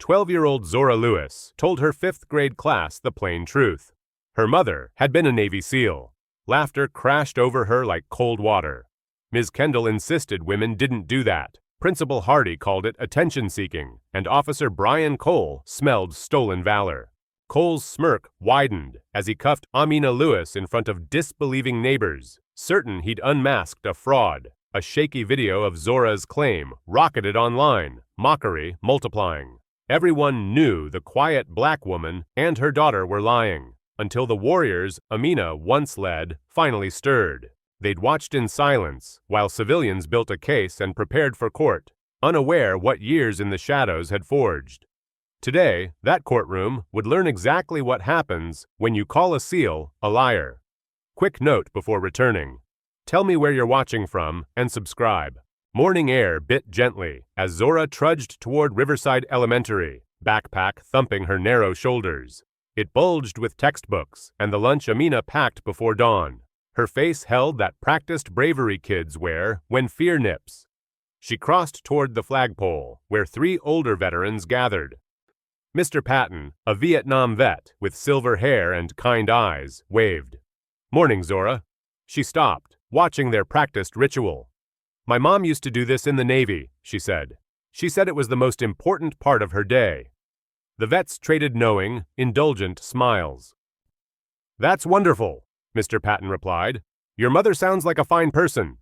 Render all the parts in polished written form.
12-year-old Zora Lewis told her 5th grade class the plain truth. Her mother had been a Navy SEAL. Laughter crashed over her like cold water. Ms. Kendall insisted women didn't do that. Principal Hardy called it attention-seeking, and Officer Brian Cole smelled stolen valor. Cole's smirk widened as he cuffed Amina Lewis in front of disbelieving neighbors, certain he'd unmasked a fraud. A shaky video of Zora's claim rocketed online, mockery multiplying. Everyone knew the quiet black woman and her daughter were lying, until the warriors Amina once led finally stirred. They'd watched in silence while civilians built a case and prepared for court, unaware what years in the shadows had forged. Today, that courtroom would learn exactly what happens when you call a SEAL a liar. Quick note before returning. Tell me where you're watching from and subscribe. Morning air bit gently as Zora trudged toward Riverside Elementary, backpack thumping her narrow shoulders. It bulged with textbooks and the lunch Amina packed before dawn. Her face held that practiced bravery kids wear when fear nips. She crossed toward the flagpole, where 3 older veterans gathered. Mr. Patton, a Vietnam vet with silver hair and kind eyes, waved. "Morning, Zora." She stopped, watching their practiced ritual. "My mom used to do this in the Navy," she said. "She said it was the most important part of her day." The vets traded knowing, indulgent smiles. "That's wonderful," Mr. Patton replied. "Your mother sounds like a fine person."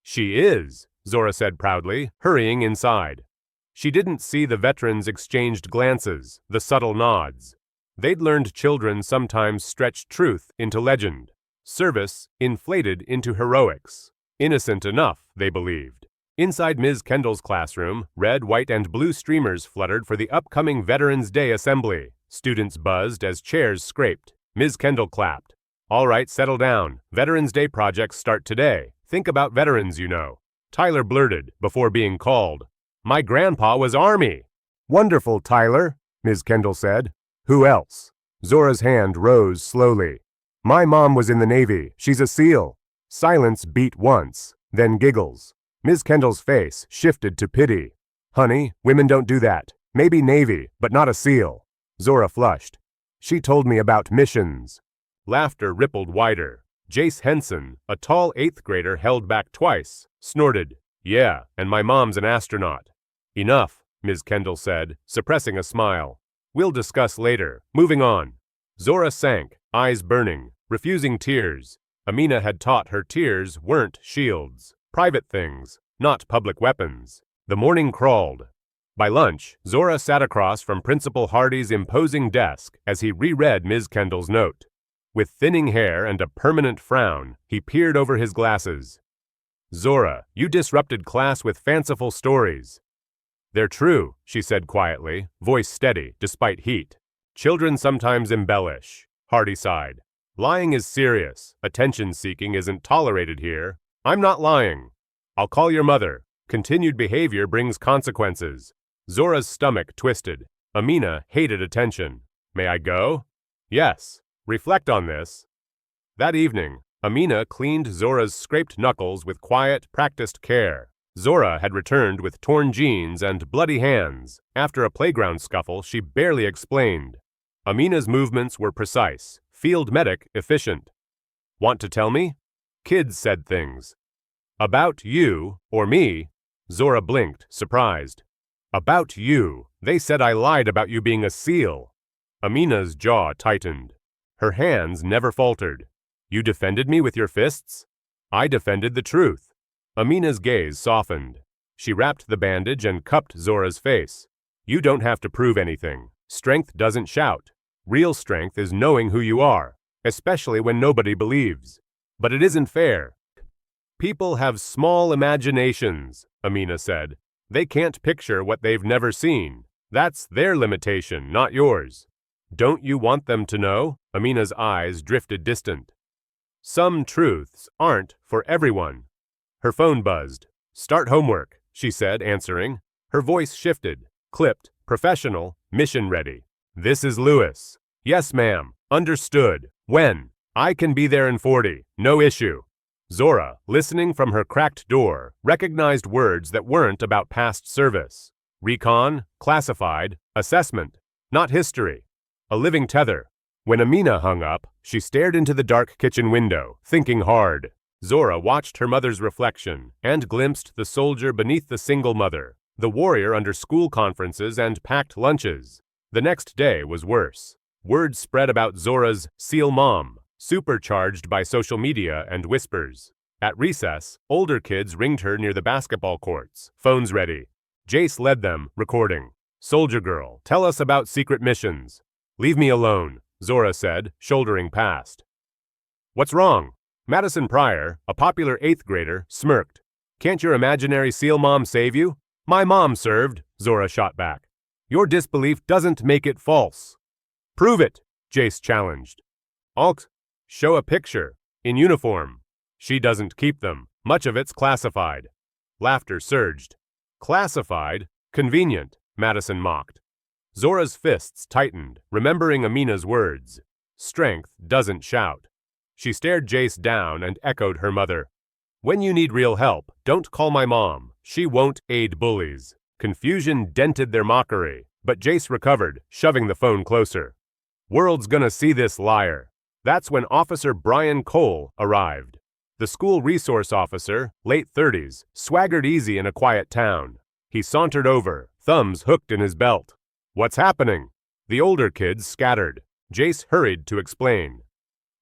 "She is," Zora said proudly, hurrying inside. She didn't see the veterans' exchanged glances, the subtle nods. They'd learned children sometimes stretch truth into legend, service inflated into heroics. Innocent enough, they believed. Inside Ms. Kendall's classroom, red, white, and blue streamers fluttered for the upcoming Veterans Day assembly. Students buzzed as chairs scraped. Ms. Kendall clapped. "All right, settle down. Veterans Day projects start today. Think about veterans, you know." Tyler blurted before being called. "My grandpa was Army." "Wonderful, Tyler," Ms. Kendall said. "Who else?" Zora's hand rose slowly. "My mom was in the Navy. She's a SEAL." Silence beat once, then giggles. Ms. Kendall's face shifted to pity. "Honey, women don't do that. Maybe Navy, but not a SEAL." Zora flushed. "She told me about missions." Laughter rippled wider. Jace Henson, a tall 8th grader held back twice, snorted. "Yeah, and my mom's an astronaut." "Enough," Ms. Kendall said, suppressing a smile. "We'll discuss later. Moving on." Zora sank, eyes burning, refusing tears. Amina had taught her tears weren't shields. Private things, not public weapons. The morning crawled. By lunch, Zora sat across from Principal Hardy's imposing desk as he reread Ms. Kendall's note. With thinning hair and a permanent frown, he peered over his glasses. "Zora, you disrupted class with fanciful stories." "They're true," she said quietly, voice steady despite heat. "Children sometimes embellish," Hardy sighed. "Lying is serious. Attention-seeking isn't tolerated here." "I'm not lying." "I'll call your mother. Continued behavior brings consequences." Zora's stomach twisted. Amina hated attention. "May I go?" "Yes. Reflect on this." That evening, Amina cleaned Zora's scraped knuckles with quiet, practiced care. Zora had returned with torn jeans and bloody hands. After a playground scuffle she barely explained. Amina's movements were precise, field medic efficient. "Want to tell me?" "Kids said things." "About you, or me?" Zora blinked, surprised. "About you. They said I lied about you being a SEAL." Amina's jaw tightened. Her hands never faltered. "You defended me with your fists?" "I defended the truth." Amina's gaze softened. She wrapped the bandage and cupped Zora's face. "You don't have to prove anything. Strength doesn't shout. Real strength is knowing who you are, especially when nobody believes. But it isn't fair." "People have small imaginations," Amina said. "They can't picture what they've never seen. That's their limitation, not yours." "Don't you want them to know?" Amina's eyes drifted distant. "Some truths aren't for everyone." Her phone buzzed. "Start homework," she said, answering. Her voice shifted, clipped, professional, mission ready. "This is Lewis." "Yes, ma'am. Understood. When?" "I can be there in 40. No issue." Zora, listening from her cracked door, recognized words that weren't about past service. Recon, classified, Assessment, not history. A living tether. When Amina hung up, she stared into the dark kitchen window, thinking hard. Zora watched her mother's reflection and glimpsed the soldier beneath the single mother, the warrior under school conferences and packed lunches. The next day was worse. Word spread about Zora's SEAL mom, supercharged by social media and whispers. At recess, older kids ringed her near the basketball courts, phones ready. Jace led them, recording. "Soldier girl, tell us about secret missions." "Leave me alone," Zora said, shouldering past. "What's wrong?" Madison Pryor, a popular 8th grader, smirked. "Can't your imaginary SEAL mom save you?" "My mom served," Zora shot back. "Your disbelief doesn't make it false." "Prove it," Jace challenged. "I'll show a picture. In uniform." "She doesn't keep them. Much of it's classified." Laughter surged. "Classified? Convenient," Madison mocked. Zora's fists tightened, remembering Amina's words. Strength doesn't shout. She stared Jace down and echoed her mother. "When you need real help, don't call my mom. She won't aid bullies." Confusion dented their mockery, but Jace recovered, shoving the phone closer. "World's gonna see this liar." That's when Officer Brian Cole arrived. The school resource officer, late 30s, swaggered easy in a quiet town. He sauntered over, thumbs hooked in his belt. "What's happening?" The older kids scattered. Jace hurried to explain.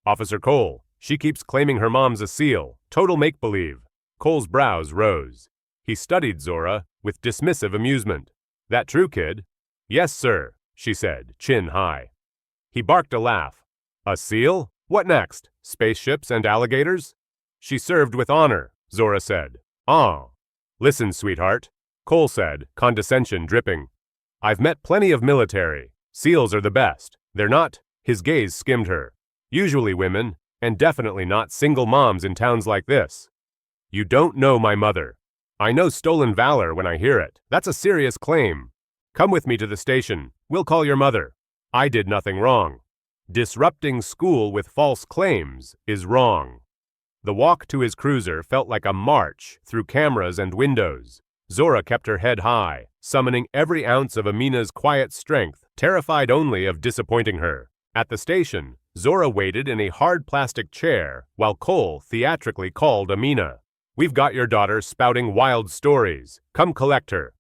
"Officer Cole, she keeps claiming her mom's a SEAL. Total make-believe." Cole's brows rose. He studied Zora with dismissive amusement. "That true, kid?" "Yes, sir," she said, chin high. He barked a laugh. "A SEAL? What next? Spaceships and alligators?" "She served with honor," Zora said. "Ah." "Listen, sweetheart," Cole said, condescension dripping. "I've met plenty of military. SEALs are the best. They're not." His gaze skimmed her. "Usually women, and definitely not single moms in towns like this." "You don't know my mother." "I know stolen valor when I hear it. That's a serious claim." "Come with me to the station. We'll call your mother." "I did nothing wrong." Disrupting school with false claims is wrong. The walk to his cruiser felt like a march through cameras and windows. Zora kept her head high, summoning every ounce of Amina's quiet strength, terrified only of disappointing her. At the station, Zora waited in a hard plastic chair while Cole theatrically called Amina. "We've got your daughter spouting wild stories. Come collect her."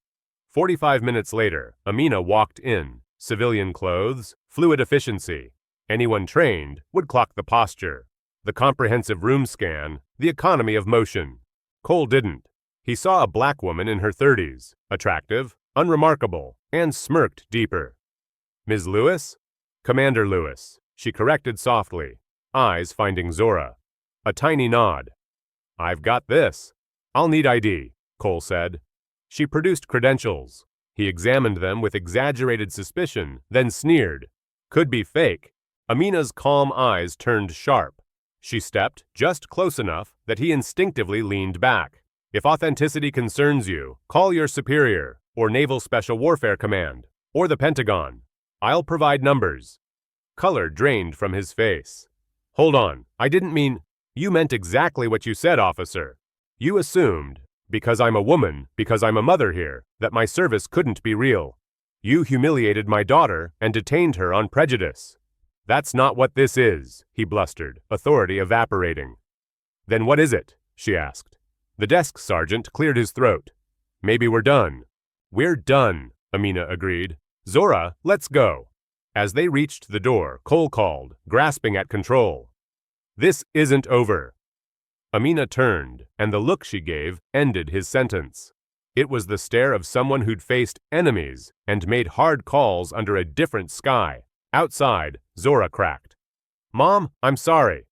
45 minutes later, Amina walked in. Civilian clothes, fluid efficiency. Anyone trained would clock the posture, the comprehensive room scan, the economy of motion. Cole didn't. He saw a black woman in her 30s, attractive, unremarkable, and smirked deeper. "Ms. Lewis?" "Commander Lewis," she corrected softly, eyes finding Zora. A tiny nod. "I've got this." "I'll need ID," Cole said. She produced credentials. He examined them with exaggerated suspicion, then sneered. "Could be fake." Amina's calm eyes turned sharp. She stepped just close enough that he instinctively leaned back. "If authenticity concerns you, call your superior, or Naval Special Warfare Command, or the Pentagon. I'll provide numbers." Color drained from his face. "Hold on, I didn't mean—" "You meant exactly what you said, officer. You assumed, because I'm a woman, because I'm a mother here, that my service couldn't be real. You humiliated my daughter and detained her on prejudice." "That's not what this is," he blustered, authority evaporating. "Then what is it?" she asked. The desk sergeant cleared his throat. "Maybe we're done." "We're done," Amina agreed. "Zora, let's go." As they reached the door, Cole called, grasping at control. "This isn't over." Amina turned, and the look she gave ended his sentence. It was the stare of someone who'd faced enemies and made hard calls under a different sky. Outside, Zora cracked. "Mom, I'm sorry."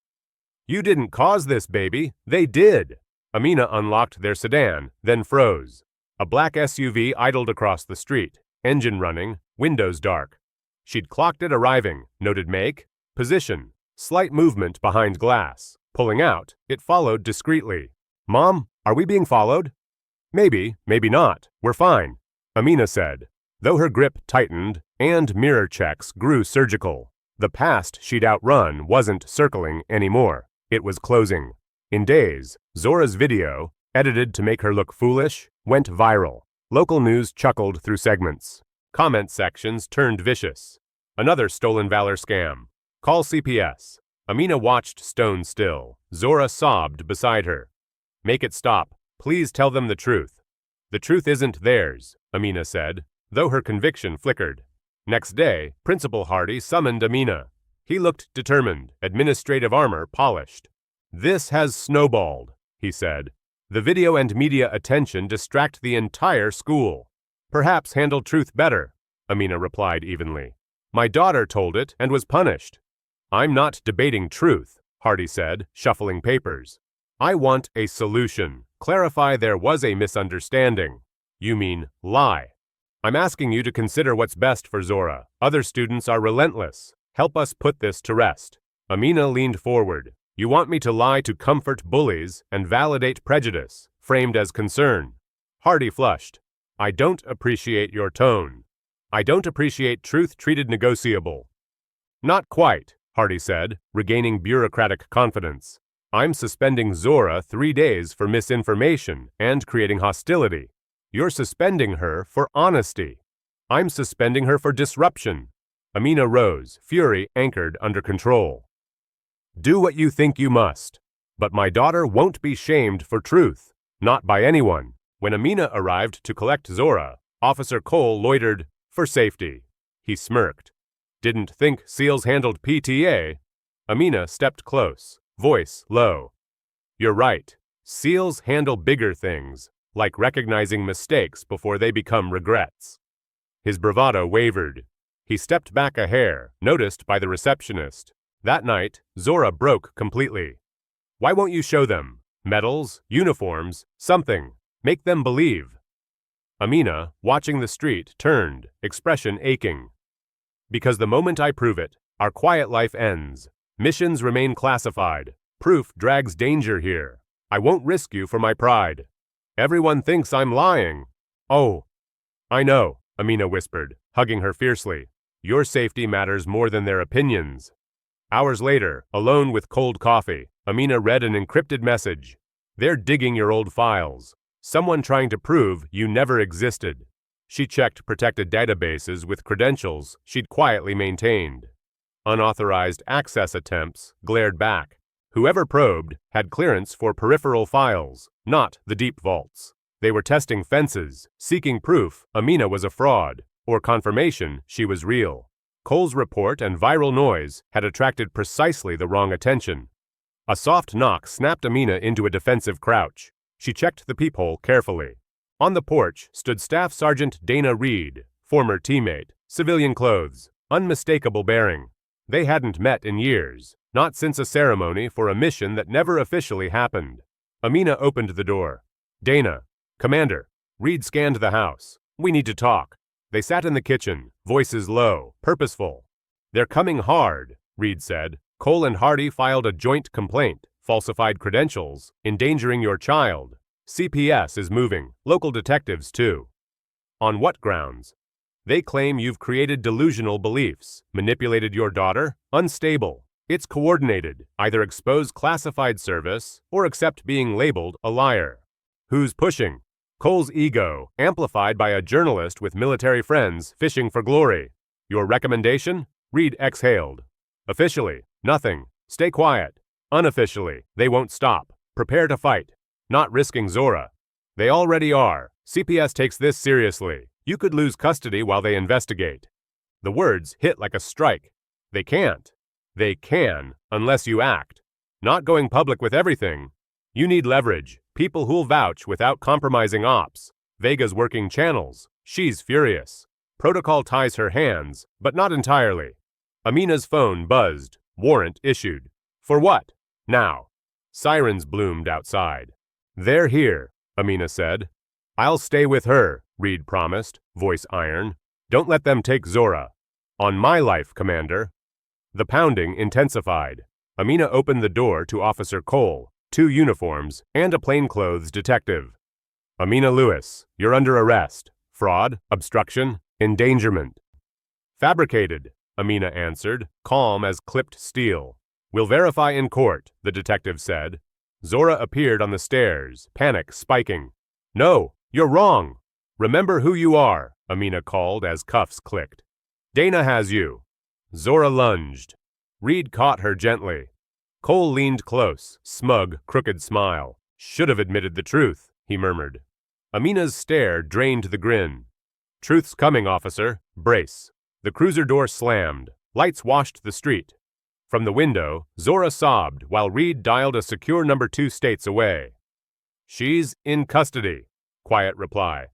"You didn't cause this, baby. They did." Amina unlocked their sedan, then froze. A black SUV idled across the street, engine running, windows dark. She'd clocked it arriving, noted make, position, slight movement behind glass. Pulling out, it followed discreetly. "Mom, are we being followed?" "Maybe, maybe not. We're fine," Amina said, though her grip tightened and mirror checks grew surgical. The past she'd outrun wasn't circling anymore. It was closing. In days, Zora's video, edited to make her look foolish, went viral. Local news chuckled through segments. Comment sections turned vicious. Another stolen valor scam. Call CPS. Amina watched stone still. Zora sobbed beside her. Make it stop. Please tell them the truth. The truth isn't theirs, Amina said, though her conviction flickered. Next day, Principal Hardy summoned Amina. He looked determined, administrative armor polished. This has snowballed, he said. The video and media attention distract the entire school. Perhaps handle truth better, Amina replied evenly. My daughter told it and was punished. I'm not debating truth, Hardy said, shuffling papers. I want a solution. Clarify there was a misunderstanding. You mean lie. I'm asking you to consider what's best for Zora. Other students are relentless. Help us put this to rest. Amina leaned forward. You want me to lie to comfort bullies and validate prejudice, framed as concern. Hardy flushed. I don't appreciate your tone. I don't appreciate truth treated negotiable. Not quite, Hardy said, regaining bureaucratic confidence. I'm suspending Zora 3 days for misinformation and creating hostility. You're suspending her for honesty. I'm suspending her for disruption. Amina rose, fury anchored under control. Do what you think you must. But my daughter won't be shamed for truth. Not by anyone. When Amina arrived to collect Zora, Officer Cole loitered, for safety. He smirked. Didn't think SEALs handled PTA. Amina stepped close, voice low. You're right. SEALs handle bigger things, like recognizing mistakes before they become regrets. His bravado wavered. He stepped back a hair, noticed by the receptionist. That night, Zora broke completely. Why won't you show them? Medals, uniforms, something. Make them believe. Amina, watching the street, turned, expression aching. Because the moment I prove it, our quiet life ends. Missions remain classified. Proof drags danger here. I won't risk you for my pride. Everyone thinks I'm lying. Oh, I know, Amina whispered, hugging her fiercely. Your safety matters more than their opinions. Hours later, alone with cold coffee, Amina read an encrypted message. They're digging your old files. Someone trying to prove you never existed. She checked protected databases with credentials she'd quietly maintained. Unauthorized access attempts glared back. Whoever probed had clearance for peripheral files, not the deep vaults. They were testing fences, seeking proof Amina was a fraud, or confirmation she was real. Cole's report and viral noise had attracted precisely the wrong attention. A soft knock snapped Amina into a defensive crouch. She checked the peephole carefully. On the porch stood Staff Sergeant Dana Reed, former teammate, civilian clothes, unmistakable bearing. They hadn't met in years, not since a ceremony for a mission that never officially happened. Amina opened the door. Dana, Commander. Reed scanned the house. We need to talk. They sat in the kitchen, voices low, purposeful. They're coming hard, Reed said. Cole and Hardy filed a joint complaint, falsified credentials, endangering your child. CPS is moving, local detectives too. On what grounds? They claim you've created delusional beliefs, manipulated your daughter, unstable. It's coordinated, either expose classified service or accept being labeled a liar. Who's pushing? Cole's ego, amplified by a journalist with military friends fishing for glory. Your recommendation? Reed exhaled. Officially, nothing. Stay quiet. Unofficially, they won't stop. Prepare to fight. Not risking Zora. They already are. CPS takes this seriously. You could lose custody while they investigate. The words hit like a strike. They can't. They can, unless you act. Not going public with everything. You need leverage. People who'll vouch without compromising ops. Vega's working channels. She's furious. Protocol ties her hands, but not entirely. Amina's phone buzzed. Warrant issued. For what? Now. Sirens bloomed outside. They're here, Amina said. I'll stay with her, Reed promised, voice iron. Don't let them take Zora. On my life, Commander. The pounding intensified. Amina opened the door to Officer Cole, 2 uniforms, and a plainclothes detective. Amina Lewis, you're under arrest. Fraud, obstruction, endangerment. Fabricated, Amina answered, calm as clipped steel. We'll verify in court, the detective said. Zora appeared on the stairs, panic spiking. No, you're wrong. Remember who you are. Amina called as cuffs clicked. Dana has you. Zora lunged. Reed caught her gently. Cole leaned close, smug, crooked smile. Should have admitted the truth, he murmured. Amina's stare drained the grin. Truth's coming, officer. Brace. The cruiser door slammed. Lights washed the street. From the window, Zora sobbed while Reed dialed a secure number 2 states away. She's in custody. Quiet reply.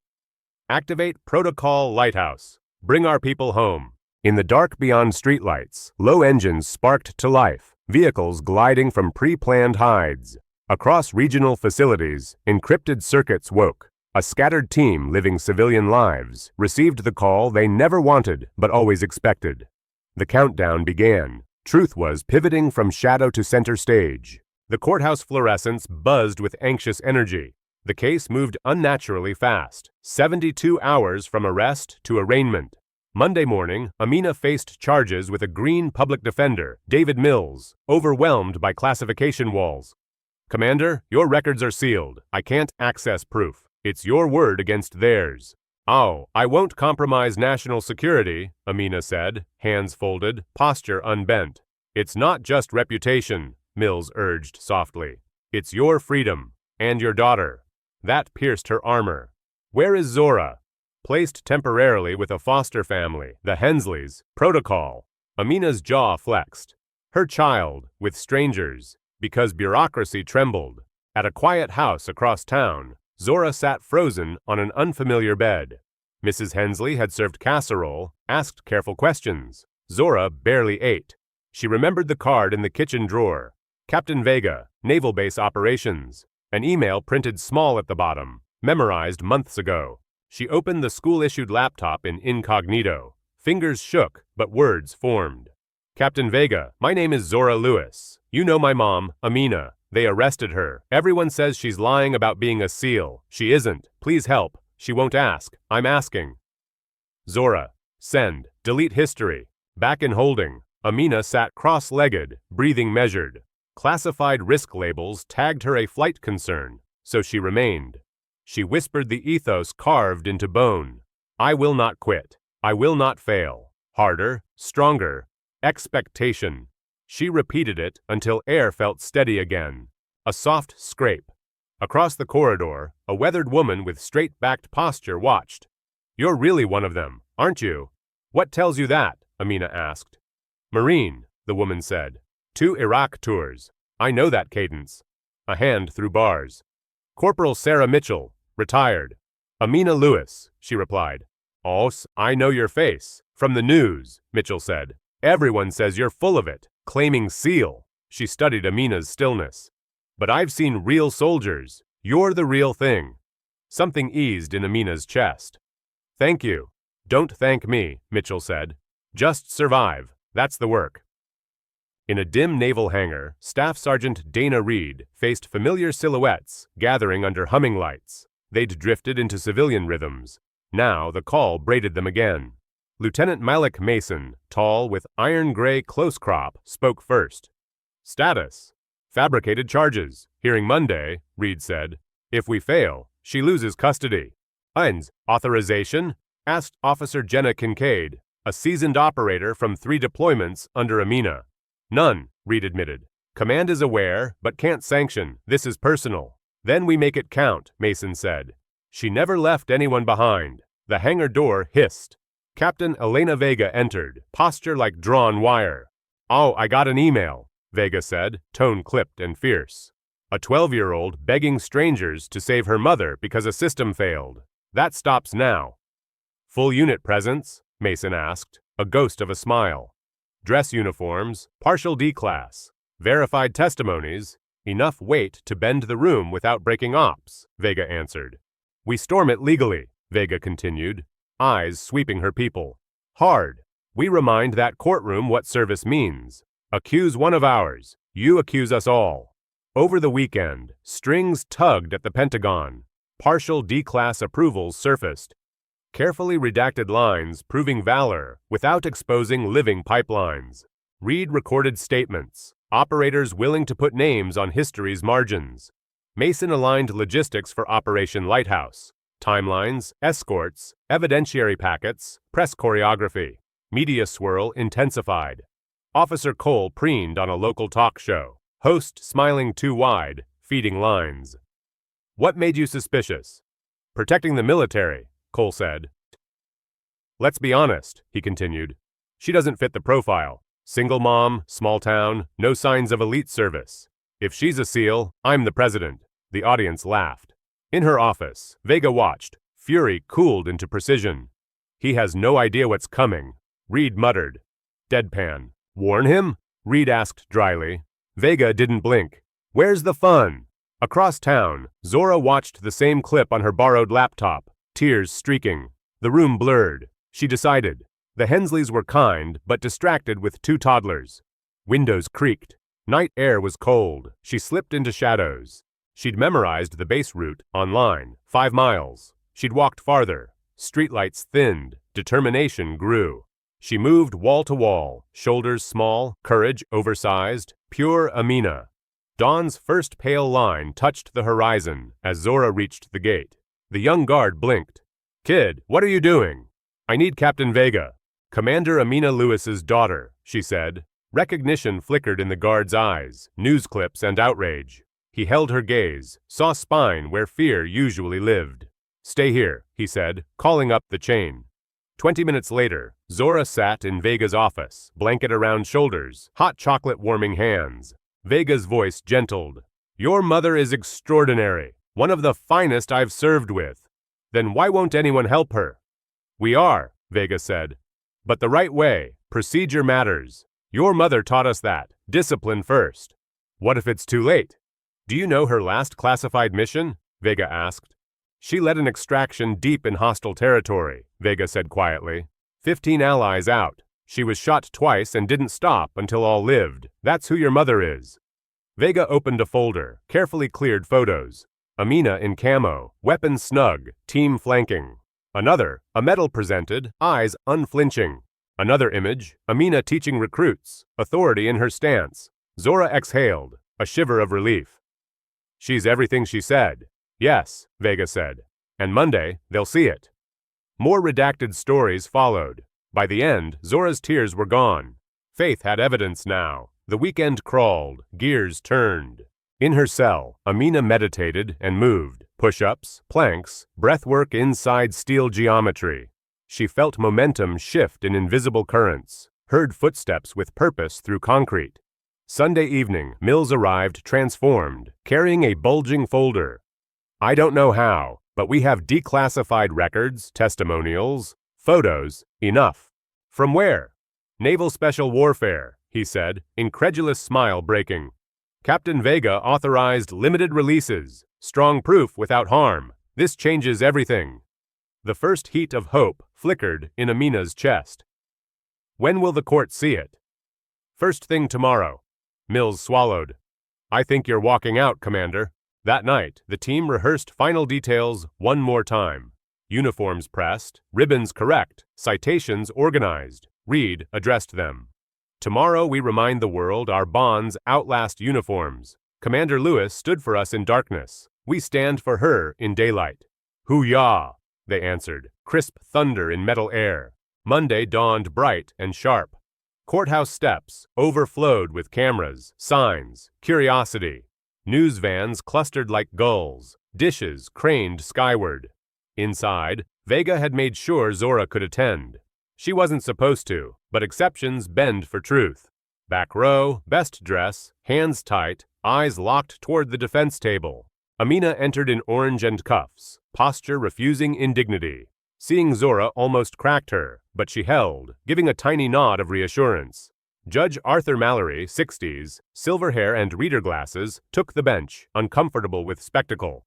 Activate Protocol Lighthouse. Bring our people home. In the dark beyond streetlights, low engines sparked to life, vehicles gliding from pre-planned hides. Across regional facilities, encrypted circuits woke. A scattered team living civilian lives received the call they never wanted but always expected. The countdown began. Truth was pivoting from shadow to center stage. The courthouse fluorescents buzzed with anxious energy. The case moved unnaturally fast, 72 hours from arrest to arraignment. Monday morning, Amina faced charges with a green public defender, David Mills, overwhelmed by classification walls. Commander, your records are sealed. I can't access proof. It's your word against theirs. Oh, I won't compromise national security, Amina said, hands folded, posture unbent. It's not just reputation, Mills urged softly. It's your freedom, and your daughter. That pierced her armor. Where is Zora? Placed temporarily with a foster family, the Hensleys, protocol. Amina's jaw flexed. Her child, with strangers, because bureaucracy trembled. At a quiet house across town, Zora sat frozen on an unfamiliar bed. Mrs. Hensley had served casserole, asked careful questions. Zora barely ate. She remembered the card in the kitchen drawer. Captain Vega, Naval Base Operations. An email printed small at the bottom, memorized months ago. She opened the school-issued laptop in incognito. Fingers shook, but words formed. Captain Vega, my name is Zora Lewis. You know my mom, Amina. They arrested her. Everyone says she's lying about being a SEAL. She isn't. Please help. She won't ask. I'm asking. Zora. Send. Delete history. Back in holding. Amina sat cross-legged, breathing measured. Classified risk labels tagged her a flight concern, so she remained. She whispered the ethos carved into bone. I will not quit. I will not fail. Harder, stronger. Expectation. She repeated it until air felt steady again. A soft scrape. Across the corridor, a weathered woman with straight-backed posture watched. You're really one of them, aren't you? What tells you that? Amina asked. Marine, the woman said. 2 Iraq tours. I know that cadence. A hand through bars. Corporal Sarah Mitchell, retired. Amina Lewis, she replied. Oh, I know your face. From the news, Mitchell said. Everyone says you're full of it, claiming SEAL. She studied Amina's stillness. But I've seen real soldiers. You're the real thing. Something eased in Amina's chest. Thank you. Don't thank me, Mitchell said. Just survive. That's the work. In a dim naval hangar, Staff Sergeant Dana Reed faced familiar silhouettes gathering under humming lights. They'd drifted into civilian rhythms. Now the call braided them again. Lieutenant Malik Mason, tall with iron-gray close crop, spoke first. Status. Fabricated charges. Hearing Monday, Reed said. If we fail, she loses custody. UN's authorization? Asked Officer Jenna Kincaid, a seasoned operator from 3 deployments under Amina. None, Reed admitted. Command is aware, but can't sanction. This is personal. Then we make it count, Mason said. She never left anyone behind. The hangar door hissed. Captain Elena Vega entered, posture like drawn wire. Oh, I got an email, Vega said, tone clipped and fierce. A 12-year-old begging strangers to save her mother because a system failed. That stops now. Full unit presence? Mason asked, a ghost of a smile. Dress uniforms, partial D-class. Verified testimonies, enough weight to bend the room without breaking ops, Vega answered. We storm it legally, Vega continued, eyes sweeping her people. Hard. We remind that courtroom what service means. Accuse one of ours. You accuse us all. Over the weekend, strings tugged at the Pentagon. Partial D-class approvals surfaced. Carefully redacted lines proving valor without exposing living pipelines. Reed recorded statements. Operators willing to put names on history's margins. Mason aligned logistics for Operation Lighthouse. Timelines, escorts, evidentiary packets, press choreography. Media swirl intensified. Officer Cole preened on a local talk show. Host smiling too wide, feeding lines. What made you suspicious? Protecting the military, Cole said. Let's be honest, he continued. She doesn't fit the profile. Single mom, small town, no signs of elite service. If she's a SEAL, I'm the president. The audience laughed. In her office, Vega watched. Fury cooled into precision. He has no idea what's coming, Reed muttered. Deadpan. Warn him? Reed asked dryly. Vega didn't blink. Where's the fun? Across town, Zora watched the same clip on her borrowed laptop, tears streaking. The room blurred. She decided. The Hensleys were kind, but distracted with 2 toddlers. Windows creaked. Night air was cold. She slipped into shadows. She'd memorized the base route, online, 5 miles. She'd walked farther. Streetlights thinned. Determination grew. She moved wall to wall, shoulders small, courage oversized, pure Amina. Dawn's first pale line touched the horizon as Zora reached the gate. The young guard blinked. Kid, what are you doing? I need Captain Vega. Commander Amina Lewis's daughter, she said. Recognition flickered in the guard's eyes, news clips and outrage. He held her gaze, saw spine where fear usually lived. Stay here, he said, calling up the chain. 20 minutes later, Zora sat in Vega's office, blanket around shoulders, hot chocolate warming hands. Vega's voice gentled. Your mother is extraordinary, one of the finest I've served with. Then why won't anyone help her? We are, Vega said. But the right way, procedure matters. Your mother taught us that, discipline first. What if it's too late? Do you know her last classified mission? Vega asked. She led an extraction deep in hostile territory, Vega said quietly. 15 allies out. She was shot twice and didn't stop until all lived. That's who your mother is. Vega opened a folder, carefully cleared photos. Amina in camo, weapons snug, team flanking. Another, a medal presented, eyes unflinching. Another image, Amina teaching recruits, authority in her stance. Zora exhaled, a shiver of relief. She's everything she said. Yes, Vega said. And Monday, they'll see it. More redacted stories followed. By the end, Zora's tears were gone. Faith had evidence now. The weekend crawled, gears turned. In her cell, Amina meditated and moved. Push-ups, planks, breathwork inside steel geometry. She felt momentum shift in invisible currents, heard footsteps with purpose through concrete. Sunday evening, Mills arrived transformed, carrying a bulging folder. I don't know how, but we have declassified records, testimonials, photos, enough. From where? Naval Special Warfare, he said, incredulous smile breaking. Captain Vega authorized limited releases, strong proof without harm. This changes everything. The first heat of hope flickered in Amina's chest. When will the court see it? First thing tomorrow. Mills swallowed. I think you're walking out, Commander. That night, the team rehearsed final details one more time. Uniforms pressed, ribbons correct, citations organized. Reed addressed them. Tomorrow we remind the world our bonds outlast uniforms. Commander Lewis stood for us in darkness. We stand for her in daylight. Hoo-yah, they answered, crisp thunder in metal air. Monday dawned bright and sharp. Courthouse steps overflowed with cameras, signs, curiosity. News vans clustered like gulls. Dishes craned skyward. Inside, Vega had made sure Zora could attend. She wasn't supposed to, but exceptions bend for truth. Back row, best dress, hands tight, eyes locked toward the defense table. Amina entered in orange and cuffs, posture refusing indignity. Seeing Zora almost cracked her, but she held, giving a tiny nod of reassurance. Judge Arthur Mallory, 60s, silver hair and reader glasses, took the bench, uncomfortable with spectacle.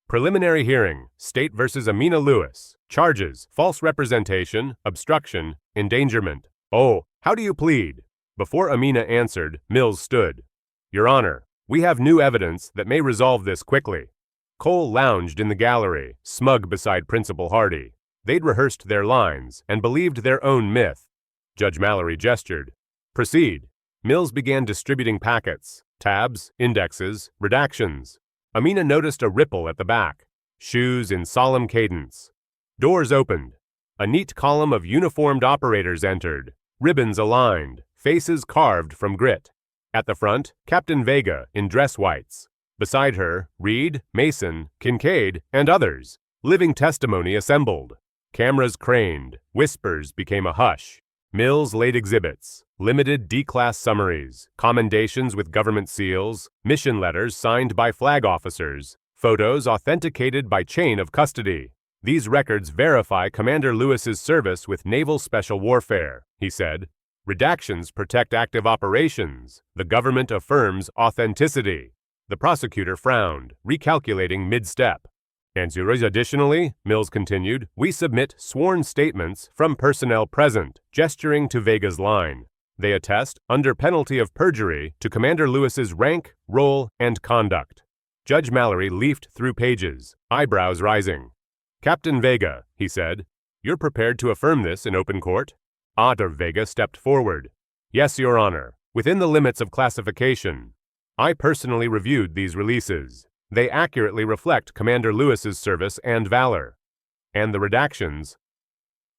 Preliminary hearing, State versus Amina Lewis. Charges, false representation, obstruction, endangerment. Oh, how do you plead? Before Amina answered, Mills stood. Your Honor, we have new evidence that may resolve this quickly. Cole lounged in the gallery, smug beside Principal Hardy. They'd rehearsed their lines and believed their own myth. Judge Mallory gestured. Proceed. Mills began distributing packets, tabs, indexes, redactions. Amina noticed a ripple at the back. shoes in solemn cadence. Doors opened. A neat column of uniformed operators entered, ribbons aligned, faces carved from grit. At the front, Captain Vega in dress whites. Beside her, Reed, Mason, Kincaid, and others. Living testimony assembled. Cameras craned, whispers became a hush. Mills laid exhibits, limited D-class summaries, commendations with government seals, mission letters signed by flag officers, photos authenticated by chain of custody. These records verify Commander Lewis's service with naval special warfare, he said. Redactions protect active operations. The government affirms authenticity. The prosecutor frowned, recalculating mid-step. And additionally, Mills continued, we submit sworn statements from personnel present, gesturing to Vega's line. They attest, under penalty of perjury, to Commander Lewis's rank, role, and conduct. Judge Mallory leafed through pages, eyebrows rising. Captain Vega, he said, you're prepared to affirm this in open court? Otter Vega stepped forward. Yes, Your Honor, within the limits of classification. I personally reviewed these releases. They accurately reflect Commander Lewis's service and valor. And the redactions?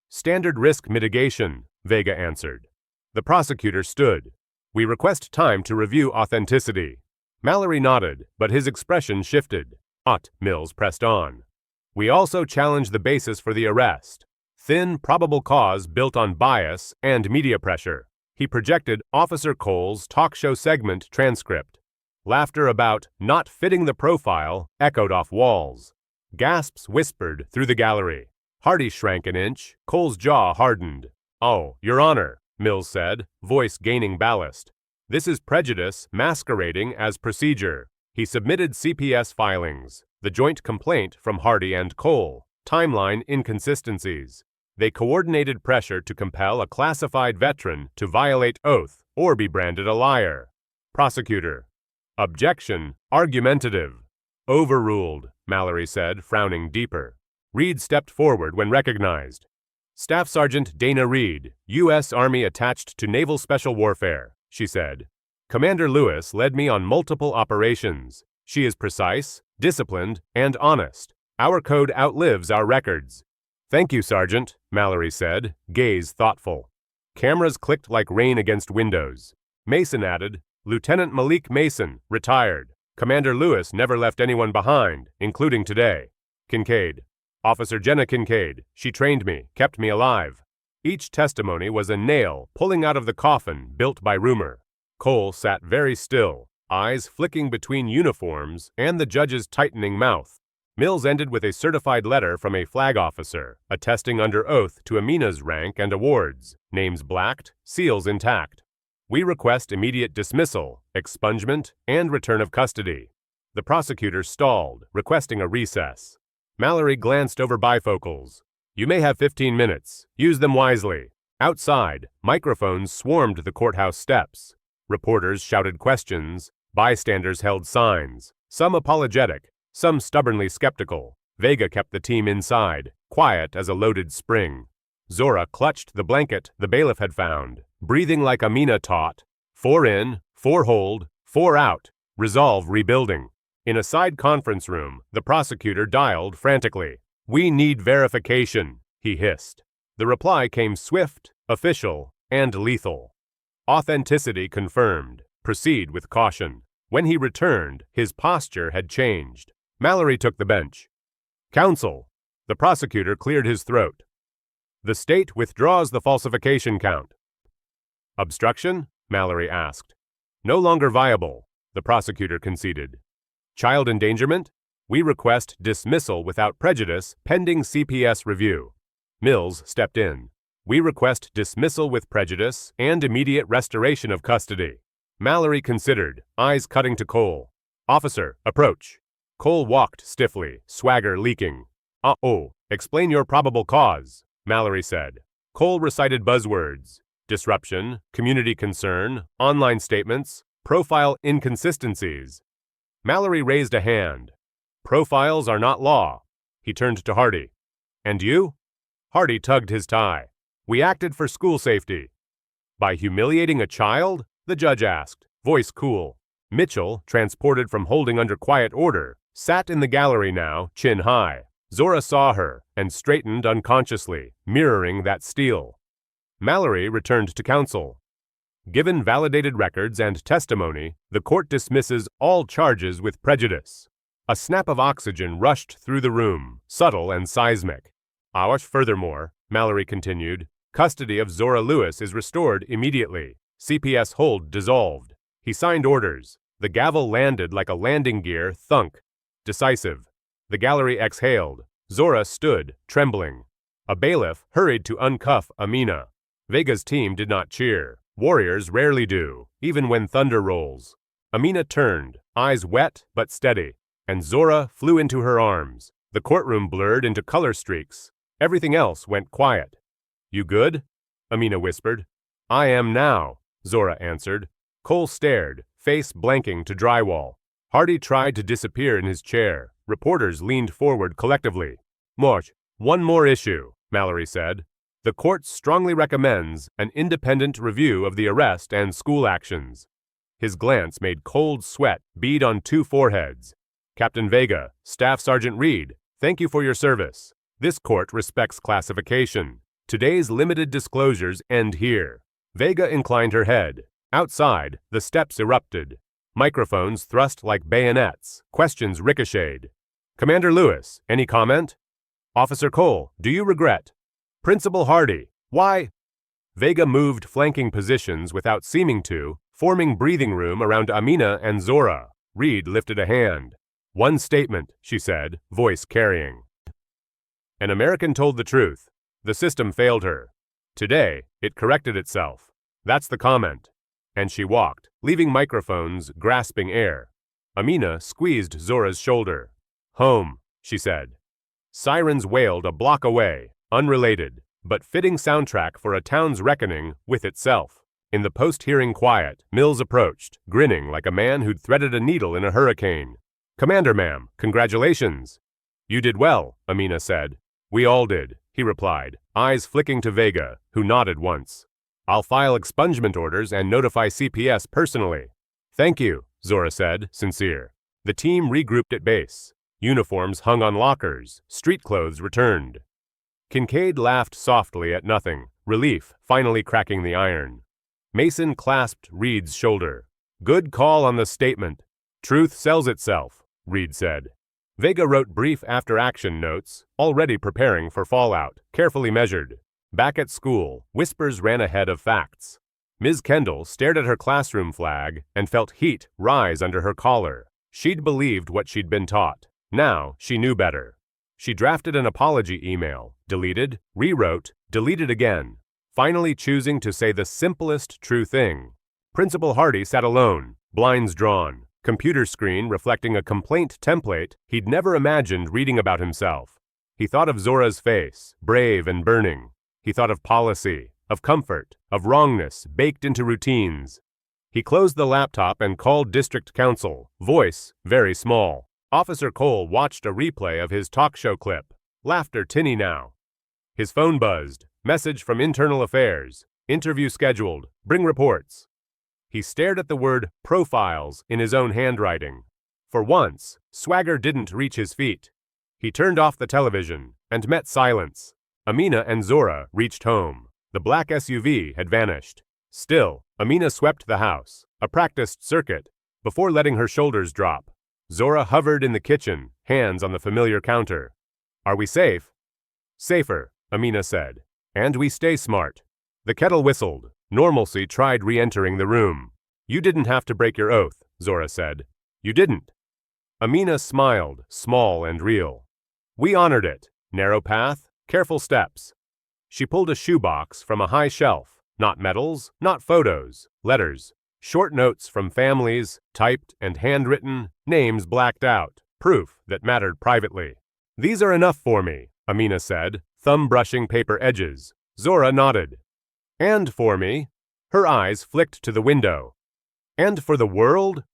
Standard risk mitigation, Vega answered. The prosecutor stood. We request time to review authenticity. Mallory nodded, but his expression shifted. Mills pressed on. We also challenge the basis for the arrest. Thin, probable cause built on bias and media pressure. He projected Officer Cole's talk show segment transcript. Laughter about not fitting the profile echoed off walls. Gasps whispered through the gallery. Hardy shrank an inch. Cole's jaw hardened. Oh, Your Honor, Mills said, voice gaining ballast. This is prejudice masquerading as procedure. He submitted CPS filings, the joint complaint from Hardy and Cole, timeline inconsistencies. They coordinated pressure to compel a classified veteran to violate oath or be branded a liar. Prosecutor. Objection. Argumentative. Overruled, Mallory said, frowning deeper. Reed stepped forward when recognized. Staff Sergeant Dana Reed, U.S. Army attached to Naval Special Warfare, she said. Commander Lewis led me on multiple operations. She is precise, disciplined, and honest. Our code outlives our records. Thank you, Sergeant, Mallory said, gaze thoughtful. Cameras clicked like rain against windows. Mason added, Lieutenant Malik Mason, retired. Commander Lewis never left anyone behind, including today. Kincaid. Officer Jenna Kincaid. She trained me, kept me alive. Each testimony was a nail pulling out of the coffin built by rumor. Cole sat very still, eyes flicking between uniforms and the judge's tightening mouth. Mills ended with a certified letter from a flag officer, attesting under oath to Amina's rank and awards, names blacked, seals intact. We request immediate dismissal, expungement, and return of custody. The prosecutor stalled, requesting a recess. Mallory glanced over bifocals. You may have 15 minutes. Use them wisely. Outside, microphones swarmed the courthouse steps. Reporters shouted questions. Bystanders held signs, some apologetic, some stubbornly skeptical. Vega kept the team inside, quiet as a loaded spring. Zora clutched the blanket the bailiff had found, breathing like Amina taught. 4 in, 4 hold, 4 out. Resolve rebuilding. In a side conference room, the prosecutor dialed frantically. We need verification, he hissed. The reply came swift, official, and lethal. Authenticity confirmed. Proceed with caution. When he returned, his posture had changed. Mallory took the bench. Counsel. The prosecutor cleared his throat. The state withdraws the falsification count. Obstruction? Mallory asked. No longer viable, the prosecutor conceded. Child endangerment? We request dismissal without prejudice pending CPS review. Mills stepped in. We request dismissal with prejudice and immediate restoration of custody. Mallory considered, eyes cutting to Cole. Officer, approach. Cole walked stiffly, swagger leaking. Explain your probable cause, Mallory said. Cole recited buzzwords. Disruption, community concern, online statements, profile inconsistencies. Mallory raised a hand. Profiles are not law. He turned to Hardy. And you? Hardy tugged his tie. We acted for school safety. By humiliating a child? The judge asked, voice cool. Mitchell, transported from holding under quiet order, sat in the gallery now, chin high. Zora saw her and straightened unconsciously, mirroring that steel. Mallory returned to counsel. Given validated records and testimony, the court dismisses all charges with prejudice. A snap of oxygen rushed through the room, subtle and seismic. Furthermore, Mallory continued, custody of Zora Lewis is restored immediately. CPS hold dissolved. He signed orders. The gavel landed like a landing gear thunk. Decisive. The gallery exhaled. Zora stood, trembling. A bailiff hurried to uncuff Amina. Vega's team did not cheer. Warriors rarely do, even when thunder rolls. Amina turned, eyes wet but steady, and Zora flew into her arms. The courtroom blurred into color streaks. Everything else went quiet. "You good?" Amina whispered. "I am now," Zora answered. Cole stared, face blanking to drywall. Hardy tried to disappear in his chair. Reporters leaned forward collectively. "March, one more issue," Mallory said. "The court strongly recommends an independent review of the arrest and school actions." His glance made cold sweat bead on two foreheads. "Captain Vega, Staff Sergeant Reed, thank you for your service. This court respects classification. Today's limited disclosures end here." Vega inclined her head. Outside, the steps erupted. Microphones thrust like bayonets. Questions ricocheted. "Commander Lewis, any comment?" "Officer Cole, do you regret?" "Principal Hardy, why?" Vega moved flanking positions without seeming to, forming breathing room around Amina and Zora. Reed lifted a hand. "One statement," she said, voice carrying. An American told the truth. The system failed her. Today, it corrected itself. That's the comment. And she walked, leaving microphones grasping air. Amina squeezed Zora's shoulder. "Home," she said. Sirens wailed a block away, unrelated, but fitting soundtrack for a town's reckoning with itself. In the post-hearing quiet, Mills approached, grinning like a man who'd threaded a needle in a hurricane. "Commander, ma'am, congratulations." "You did well," Amina said. "We all did," he replied, eyes flicking to Vega, who nodded once. "I'll file expungement orders and notify CPS personally." "Thank you," Zora said, sincere. The team regrouped at base. Uniforms hung on lockers. Street clothes returned. Kincaid laughed softly at nothing, relief finally cracking the iron. Mason clasped Reed's shoulder. "Good call on the statement. Truth sells itself," Reed said. Vega wrote brief after-action notes, already preparing for fallout, carefully measured. Back at school, whispers ran ahead of facts. Ms. Kendall stared at her classroom flag and felt heat rise under her collar. She'd believed what she'd been taught. Now she knew better. She drafted an apology email, deleted, rewrote, deleted again, finally choosing to say the simplest true thing. Principal Hardy sat alone, blinds drawn, computer screen reflecting a complaint template he'd never imagined reading about himself. He thought of Zora's face, brave and burning. He thought of policy, of comfort, of wrongness baked into routines. He closed the laptop and called district counsel, voice very small. Officer Cole watched a replay of his talk show clip. Laughter tinny now. His phone buzzed. Message from Internal Affairs. Interview scheduled. Bring reports. He stared at the word profiles in his own handwriting. For once, swagger didn't reach his feet. He turned off the television and met silence. Amina and Zora reached home. The black SUV had vanished. Still, Amina swept the house, a practiced circuit, before letting her shoulders drop. Zora hovered in the kitchen, hands on the familiar counter. "Are we safe?" "Safer," Amina said. "And we stay smart." The kettle whistled. Normalcy tried re-entering the room. "You didn't have to break your oath," Zora said. "You didn't." Amina smiled, small and real. "We honored it. Narrow path, careful steps." She pulled a shoebox from a high shelf. Not medals, not photos, letters. Short notes from families, typed and handwritten, names blacked out, proof that mattered privately. "These are enough for me," Amina said, thumb brushing paper edges. Zora nodded. "And for me?" Her eyes flicked to the window. "And for the world?"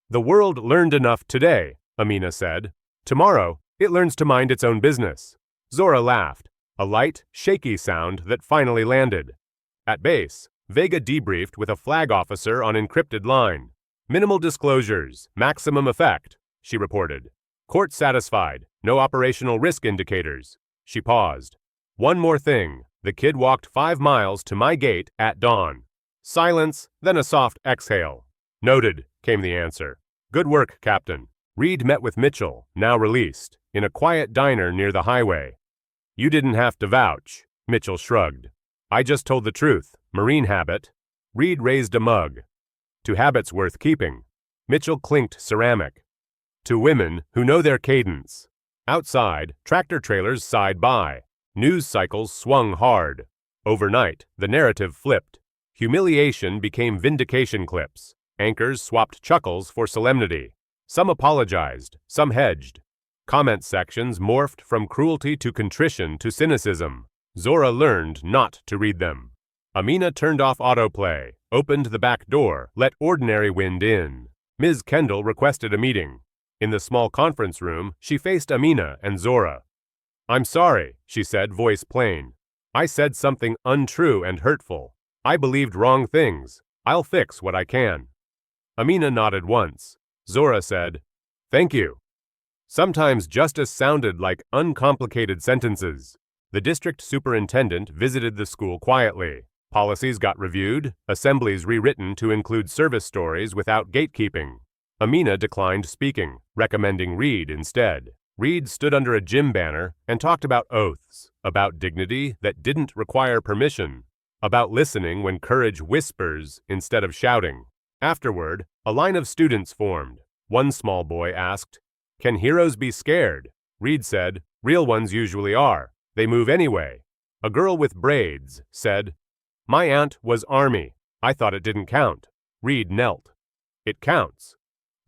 "The world learned enough today," Amina said. "Tomorrow, it learns to mind its own business." Zora laughed, a light, shaky sound that finally landed. At base, Vega debriefed with a flag officer on encrypted line. "Minimal disclosures, maximum effect," she reported. Court satisfied. No operational risk indicators. She paused. One more thing. The kid walked 5 miles to my gate at dawn. Silence, then a soft exhale. Noted, came the answer. Good work, Captain. Reed met with Mitchell, now released, in a quiet diner near the highway. You didn't have to vouch, Mitchell shrugged. I just told the truth. Marine habit. Reed raised a mug. To habits worth keeping. Mitchell clinked ceramic. To women who know their cadence. Outside, tractor trailers sighed by. News cycles swung hard. Overnight, the narrative flipped. Humiliation became vindication clips. Anchors swapped chuckles for solemnity. Some apologized, some hedged. Comment sections morphed from cruelty to contrition to cynicism. Zora learned not to read them. Amina turned off autoplay, opened the back door, let ordinary wind in. Ms. Kendall requested a meeting. In the small conference room, she faced Amina and Zora. I'm sorry, she said, voice plain. I said something untrue and hurtful. I believed wrong things. I'll fix what I can. Amina nodded once. Zora said, Thank you. Sometimes justice sounded like uncomplicated sentences. The district superintendent visited the school quietly. Policies got reviewed, assemblies rewritten to include service stories without gatekeeping. Amina declined speaking, recommending Reed instead. Reed stood under a gym banner and talked about oaths, about dignity that didn't require permission, about listening when courage whispers instead of shouting. Afterward, a line of students formed. One small boy asked, Can heroes be scared? Reed said, Real ones usually are. They move anyway. A girl with braids said, My aunt was Army. I thought it didn't count. Reed knelt. It counts.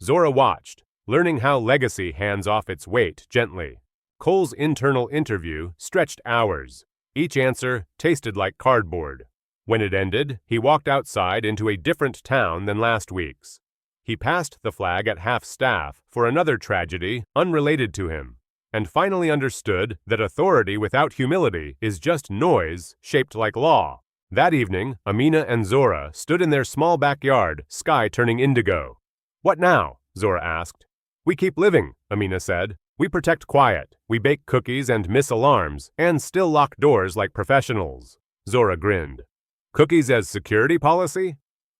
Zora watched, learning how legacy hands off its weight gently. Cole's internal interview stretched hours. Each answer tasted like cardboard. When it ended, he walked outside into a different town than last week's. He passed the flag at half-staff for another tragedy unrelated to him, and finally understood that authority without humility is just noise shaped like law. That evening, Amina and Zora stood in their small backyard, sky turning indigo. What now? Zora asked. We keep living, Amina said. We protect quiet, we bake cookies and miss alarms, and still lock doors like professionals. Zora grinned. Cookies as security policy?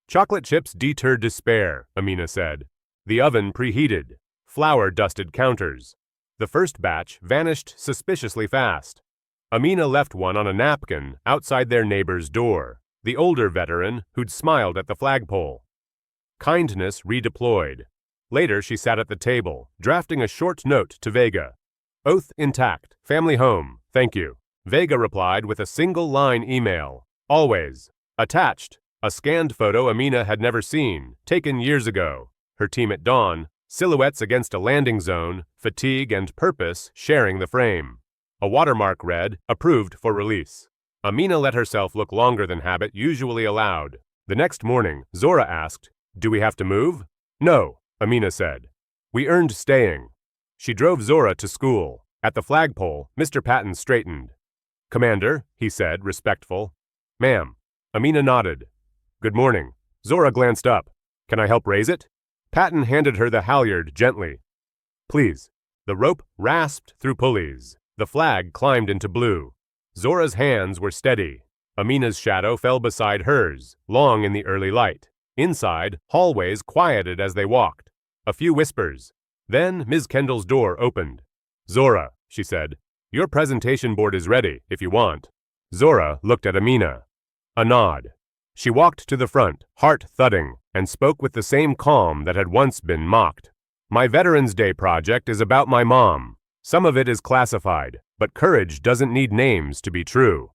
Chocolate chips deter despair, Amina said. The oven preheated. Flour dusted counters. The first batch vanished suspiciously fast. Amina left one on a napkin outside their neighbor's door, the older veteran who'd smiled at the flagpole. Kindness redeployed. Later she sat at the table, drafting a short note to Vega. Oath intact, family home, thank you. Vega replied with a single-line email. Always. Attached, a scanned photo Amina had never seen, taken years ago. Her team at dawn, silhouettes against a landing zone, fatigue and purpose sharing the frame. A watermark read, approved for release. Amina let herself look longer than habit usually allowed. The next morning, Zora asked, Do we have to move? No, Amina said. We earned staying. She drove Zora to school. At the flagpole, Mr. Patton straightened. Commander, he said, respectful. Ma'am. Amina nodded. Good morning. Zora glanced up. Can I help raise it? Patton handed her the halyard gently. Please. The rope rasped through pulleys. The flag climbed into blue. Zora's hands were steady. Amina's shadow fell beside hers, long in the early light. Inside, hallways quieted as they walked. A few whispers. Then Ms. Kendall's door opened. Zora, she said, your presentation board is ready, if you want. Zora looked at Amina. A nod. She walked to the front, heart thudding, and spoke with the same calm that had once been mocked. My Veterans Day project is about my mom. Some of it is classified, but courage doesn't need names to be true.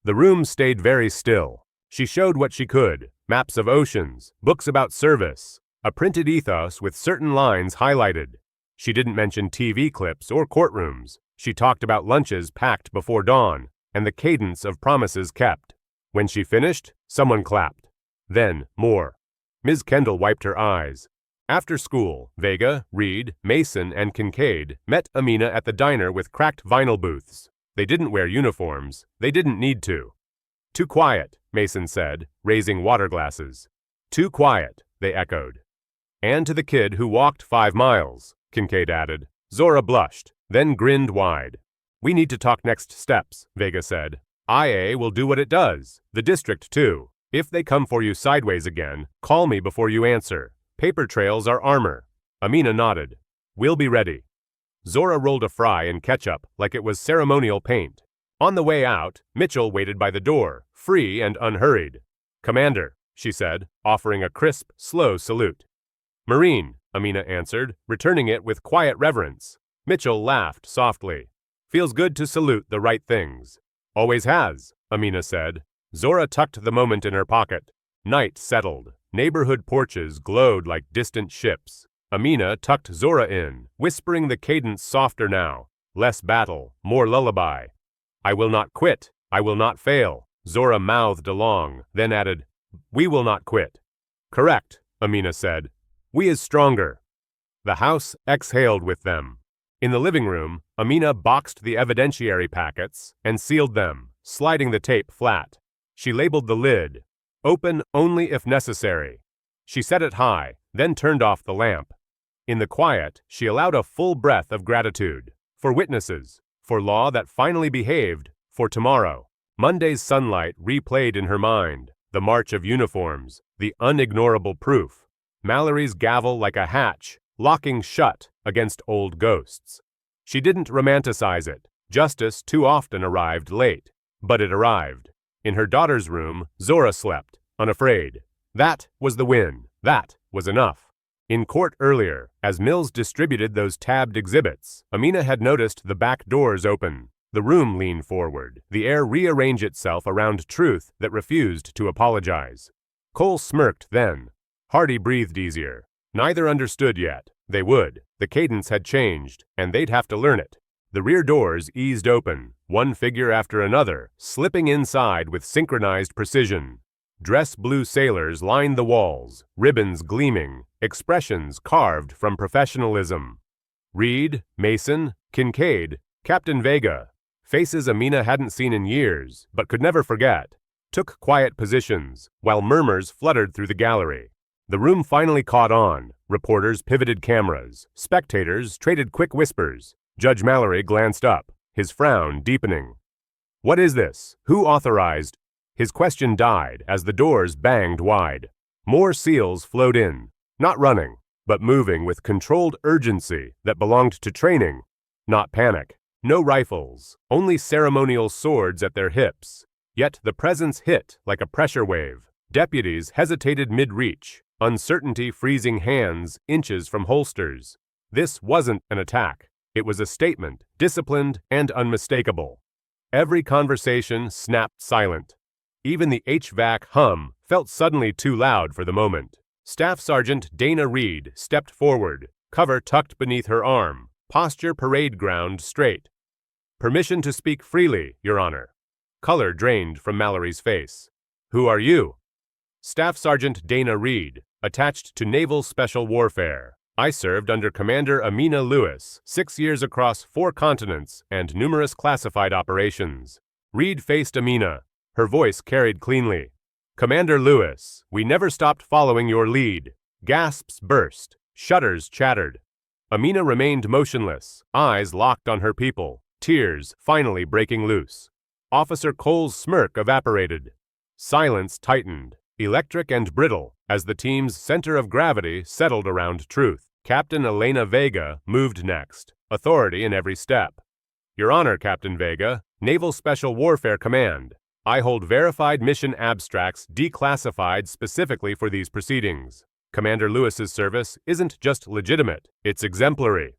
The room stayed very still. She showed what she could, maps of oceans, books about service, a printed ethos with certain lines highlighted. She didn't mention TV clips or courtrooms. She talked about lunches packed before dawn and the cadence of promises kept. When she finished, someone clapped. Then, more. Ms. Kendall wiped her eyes. After school, Vega, Reed, Mason, and Kincaid met Amina at the diner with cracked vinyl booths. They didn't wear uniforms. They didn't need to. Too quiet, Mason said, raising water glasses. Too quiet, they echoed. And to the kid who walked 5 miles, Kincaid added. Zora blushed, then grinned wide. We need to talk next steps, Vega said. IA will do what it does, the district too. If they come for you sideways again, call me before you answer. Paper trails are armor. Amina nodded. We'll be ready. Zora rolled a fry in ketchup like it was ceremonial paint. On the way out, Mitchell waited by the door, free and unhurried. Commander, she said, offering a crisp, slow salute. Marine, Amina answered, returning it with quiet reverence. Mitchell laughed softly. Feels good to salute the right things. Always has, Amina said. Zora tucked the moment in her pocket. Night settled. Neighborhood porches glowed like distant ships. Amina tucked Zora in, whispering the cadence softer now. Less battle, more lullaby. I will not quit. I will not fail. Zora mouthed along, then added, We will not quit. Correct, Amina said. We is stronger. The house exhaled with them. In the living room, Amina boxed the evidentiary packets and sealed them, sliding the tape flat. She labeled the lid, open only if necessary. She set it high, then turned off the lamp. In the quiet, she allowed a full breath of gratitude. For witnesses, for law that finally behaved, for tomorrow. Monday's sunlight replayed in her mind, the march of uniforms, the unignorable proof. Mallory's gavel like a hatch, locking shut against old ghosts. She didn't romanticize it. Justice too often arrived late. But it arrived. In her daughter's room, Zora slept, unafraid. That was the win. That was enough. In court earlier, as Mills distributed those tabbed exhibits, Amina had noticed the back doors open. The room leaned forward, the air rearrange itself around truth that refused to apologize. Cole smirked then. Hardy breathed easier. Neither understood yet. They would. The cadence had changed, and they'd have to learn it. The rear doors eased open, one figure after another, slipping inside with synchronized precision. Dress blue sailors lined the walls, ribbons gleaming, expressions carved from professionalism. Reed, Mason, Kincaid, Captain Vega, faces Amina hadn't seen in years, but could never forget, took quiet positions, while murmurs fluttered through the gallery. The room finally caught on. Reporters pivoted cameras. Spectators traded quick whispers. Judge Mallory glanced up, his frown deepening. What is this? Who authorized? His question died as the doors banged wide. More SEALs flowed in, not running, but moving with controlled urgency that belonged to training, not panic. No rifles, only ceremonial swords at their hips. Yet the presence hit like a pressure wave. Deputies hesitated mid-reach, uncertainty freezing hands inches from holsters. This wasn't an attack. It was a statement, disciplined and unmistakable. Every conversation snapped silent. Even the HVAC hum felt suddenly too loud for the moment. Staff Sergeant Dana Reed stepped forward, cover tucked beneath her arm, posture parade ground straight. Permission to speak freely, Your Honor. Color drained from Mallory's face. Who are you? Staff Sergeant Dana Reed, attached to Naval Special Warfare. I served under Commander Amina Lewis, 6 years across 4 continents and numerous classified operations. Reed faced Amina. Her voice carried cleanly. Commander Lewis, we never stopped following your lead. Gasps burst. Shudders chattered. Amina remained motionless, eyes locked on her people, tears finally breaking loose. Officer Cole's smirk evaporated. Silence tightened, electric and brittle, as the team's center of gravity settled around truth. Captain Elena Vega moved next, authority in every step. Your Honor, Captain Vega, Naval Special Warfare Command. I hold verified mission abstracts declassified specifically for these proceedings. Commander Lewis's service isn't just legitimate, it's exemplary.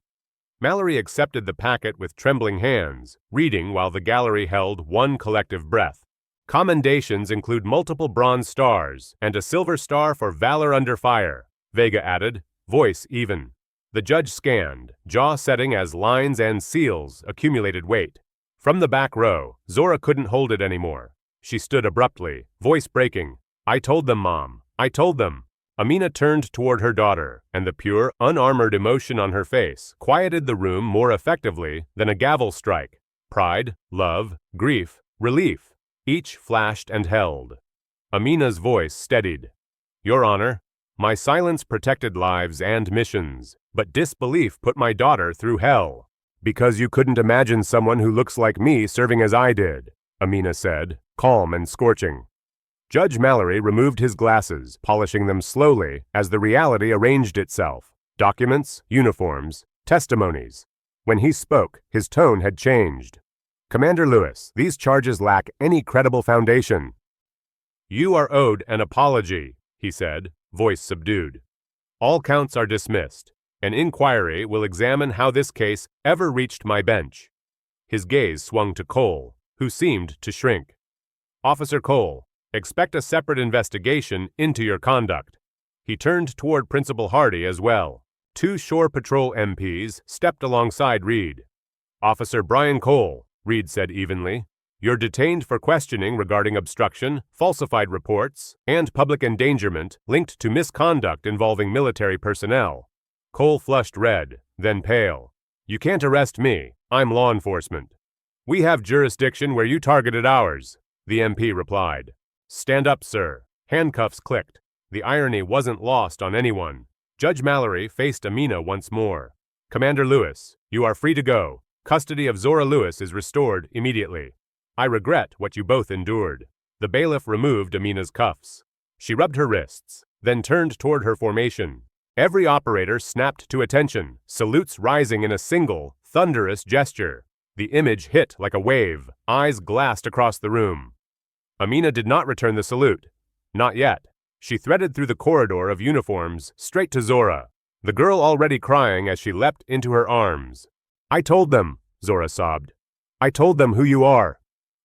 Mallory accepted the packet with trembling hands, reading while the gallery held one collective breath. Commendations include multiple bronze stars and a silver star for valor under fire, Vega added, voice even. The judge scanned, jaw setting as lines and seals accumulated weight. From the back row, Zora couldn't hold it anymore. She stood abruptly, voice breaking. I told them, Mom. I told them. Amina turned toward her daughter, and the pure, unarmored emotion on her face quieted the room more effectively than a gavel strike. Pride, love, grief, relief. Each flashed and held. Amina's voice steadied. Your Honor, My silence protected lives and missions, but disbelief put my daughter through hell. Because you couldn't imagine someone who looks like me serving as I did, Amina said, calm and scorching. Judge Mallory removed his glasses, polishing them slowly as the reality arranged itself. Documents, uniforms, testimonies. When he spoke, his tone had changed. Commander Lewis, these charges lack any credible foundation. You are owed an apology, he said, voice subdued. All counts are dismissed. An inquiry will examine how this case ever reached my bench. His gaze swung to Cole, who seemed to shrink. Officer Cole, expect a separate investigation into your conduct. He turned toward Principal Hardy as well. 2 Shore Patrol MPs stepped alongside Reed. Officer Brian Cole, Reed said evenly, you're detained for questioning regarding obstruction, falsified reports, and public endangerment linked to misconduct involving military personnel. Cole flushed red, then pale. You can't arrest me. I'm law enforcement. We have jurisdiction where you targeted ours, the MP replied. Stand up, sir. Handcuffs clicked. The irony wasn't lost on anyone. Judge Mallory faced Amina once more. Commander Lewis, you are free to go. Custody of Zora Lewis is restored immediately. I regret what you both endured. The bailiff removed Amina's cuffs. She rubbed her wrists, then turned toward her formation. Every operator snapped to attention, salutes rising in a single, thunderous gesture. The image hit like a wave, eyes glassed across the room. Amina did not return the salute. Not yet. She threaded through the corridor of uniforms, straight to Zora, the girl already crying as she leapt into her arms. I told them, Zora sobbed. I told them who you are.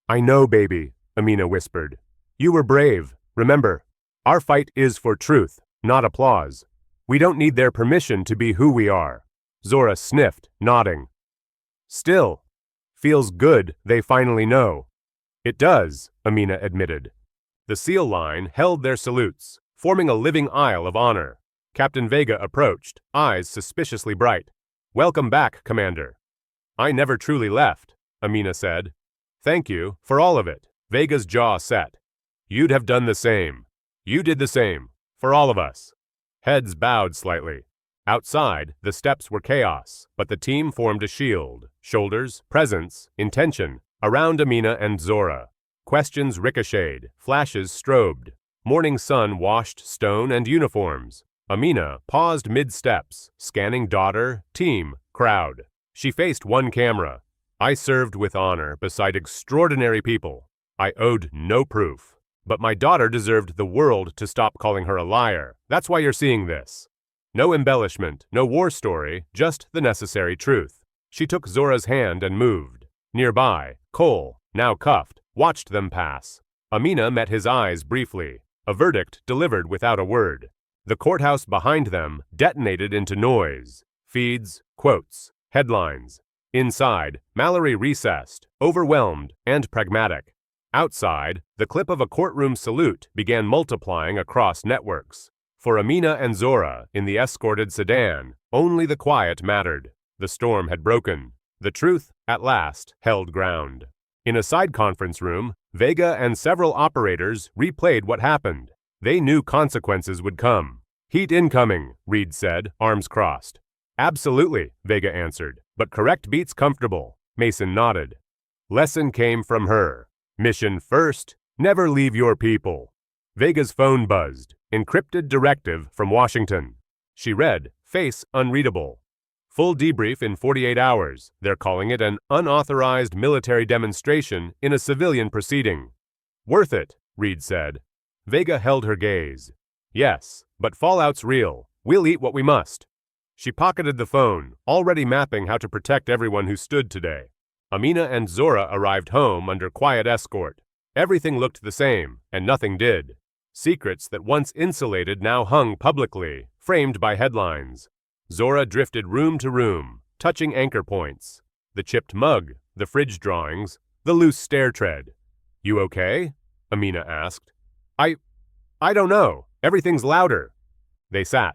I know, baby, Amina whispered. You were brave, remember. Our fight is for truth, not applause. We don't need their permission to be who we are. Zora sniffed, nodding. Still, feels good they finally know. It does, Amina admitted. The SEAL line held their salutes, forming a living aisle of honor. Captain Vega approached, eyes suspiciously bright. Welcome back, Commander. I never truly left, Amina said. Thank you for all of it. Vega's jaw set. You'd have done the same. You did the same, for all of us. Heads bowed slightly. Outside, the steps were chaos, but the team formed a shield, shoulders, presence, intention, around Amina and Zora. Questions ricocheted, flashes strobed. Morning sun washed stone and uniforms. Amina paused mid-steps, scanning daughter, team, crowd. She faced one camera. I served with honor beside extraordinary people. I owed no proof. But my daughter deserved the world to stop calling her a liar. That's why you're seeing this. No embellishment, no war story, just the necessary truth. She took Zora's hand and moved. Nearby, Cole, now cuffed, watched them pass. Amina met his eyes briefly. A verdict delivered without a word. The courthouse behind them detonated into noise. Feeds, quotes, headlines. Inside, Mallory recessed, overwhelmed and pragmatic. Outside, the clip of a courtroom salute began multiplying across networks. For Amina and Zora, in the escorted sedan, only the quiet mattered. The storm had broken. The truth, at last, held ground. In a side conference room, Vega and several operators replayed what happened. They knew consequences would come. Heat incoming, Reed said, arms crossed. Absolutely, Vega answered, but correct beats comfortable. Mason nodded. Lesson came from her. Mission first, never leave your people. Vega's phone buzzed. Encrypted directive from Washington. She read, face unreadable. Full debrief in 48 hours. They're calling it an unauthorized military demonstration in a civilian proceeding. Worth it, Reed said. Vega held her gaze. Yes, but fallout's real. We'll eat what we must. She pocketed the phone, already mapping how to protect everyone who stood today. Amina and Zora arrived home under quiet escort. Everything looked the same, and nothing did. Secrets that once insulated now hung publicly, framed by headlines. Zora drifted room to room, touching anchor points. The chipped mug, the fridge drawings, the loose stair tread. You okay? Amina asked. I don't know. Everything's louder. They sat.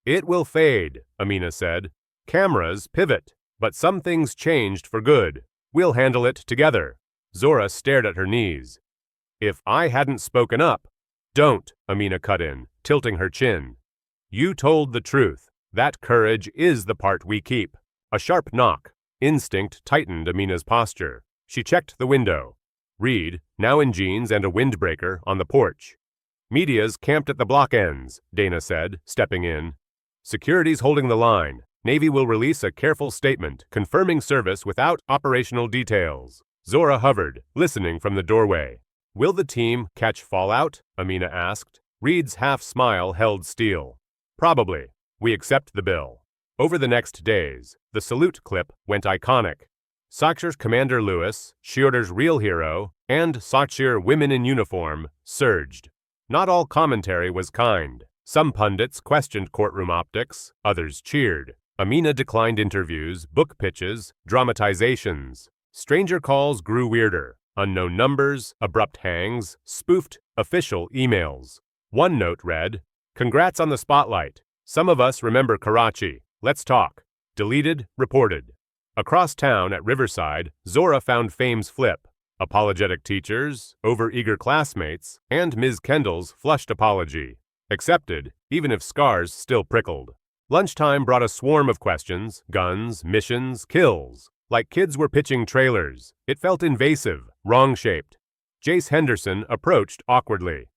It will fade, Amina said. Cameras pivot, but some things changed for good. We'll handle it together. Zora stared at her knees. If I hadn't spoken up. Don't, Amina cut in, tilting her chin. You told the truth. That courage is the part we keep. A sharp knock. Instinct tightened Amina's posture. She checked the window. Reed, now in jeans and a windbreaker, on the porch. Media's camped at the block ends, Dana said, stepping in. Security's holding the line. Navy will release a careful statement confirming service without operational details. Zora hovered, listening from the doorway. Will the team catch fallout? Amina asked. Reed's half-smile held steel. Probably. We accept the bill. Over the next days, the salute clip went iconic. Sakshir's Commander Lewis, Shiorder's real hero, and Sakshir women in uniform surged. Not all commentary was kind. Some pundits questioned courtroom optics, others cheered. Amina declined interviews, book pitches, dramatizations. Stranger calls grew weirder. Unknown numbers, abrupt hangs, spoofed official emails. One note read, "Congrats on the spotlight. Some of us remember Karachi. Let's talk." Deleted, reported. Across town at Riverside, Zora found fame's flip. Apologetic teachers, overeager classmates, and Ms. Kendall's flushed apology. Accepted, even if scars still prickled. Lunchtime brought a swarm of questions, guns, missions, kills. Like kids were pitching trailers. It felt invasive, wrong-shaped. Jace Henderson approached awkwardly.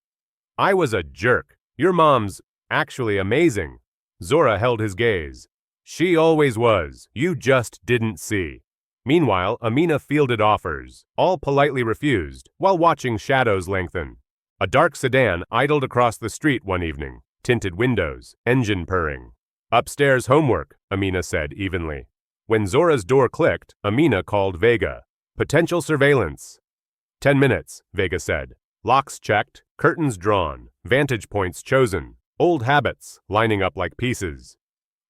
"I was a jerk. Your mom's actually amazing." Zora held his gaze. "She always was. You just didn't see." Meanwhile, Amina fielded offers, all politely refused, while watching shadows lengthen. A dark sedan idled across the street one evening, tinted windows, engine purring. "Upstairs homework," Amina said evenly. When Zora's door clicked, Amina called Vega. "Potential surveillance." 10 minutes, Vega said. Locks checked, curtains drawn, vantage points chosen, old habits lining up like pieces.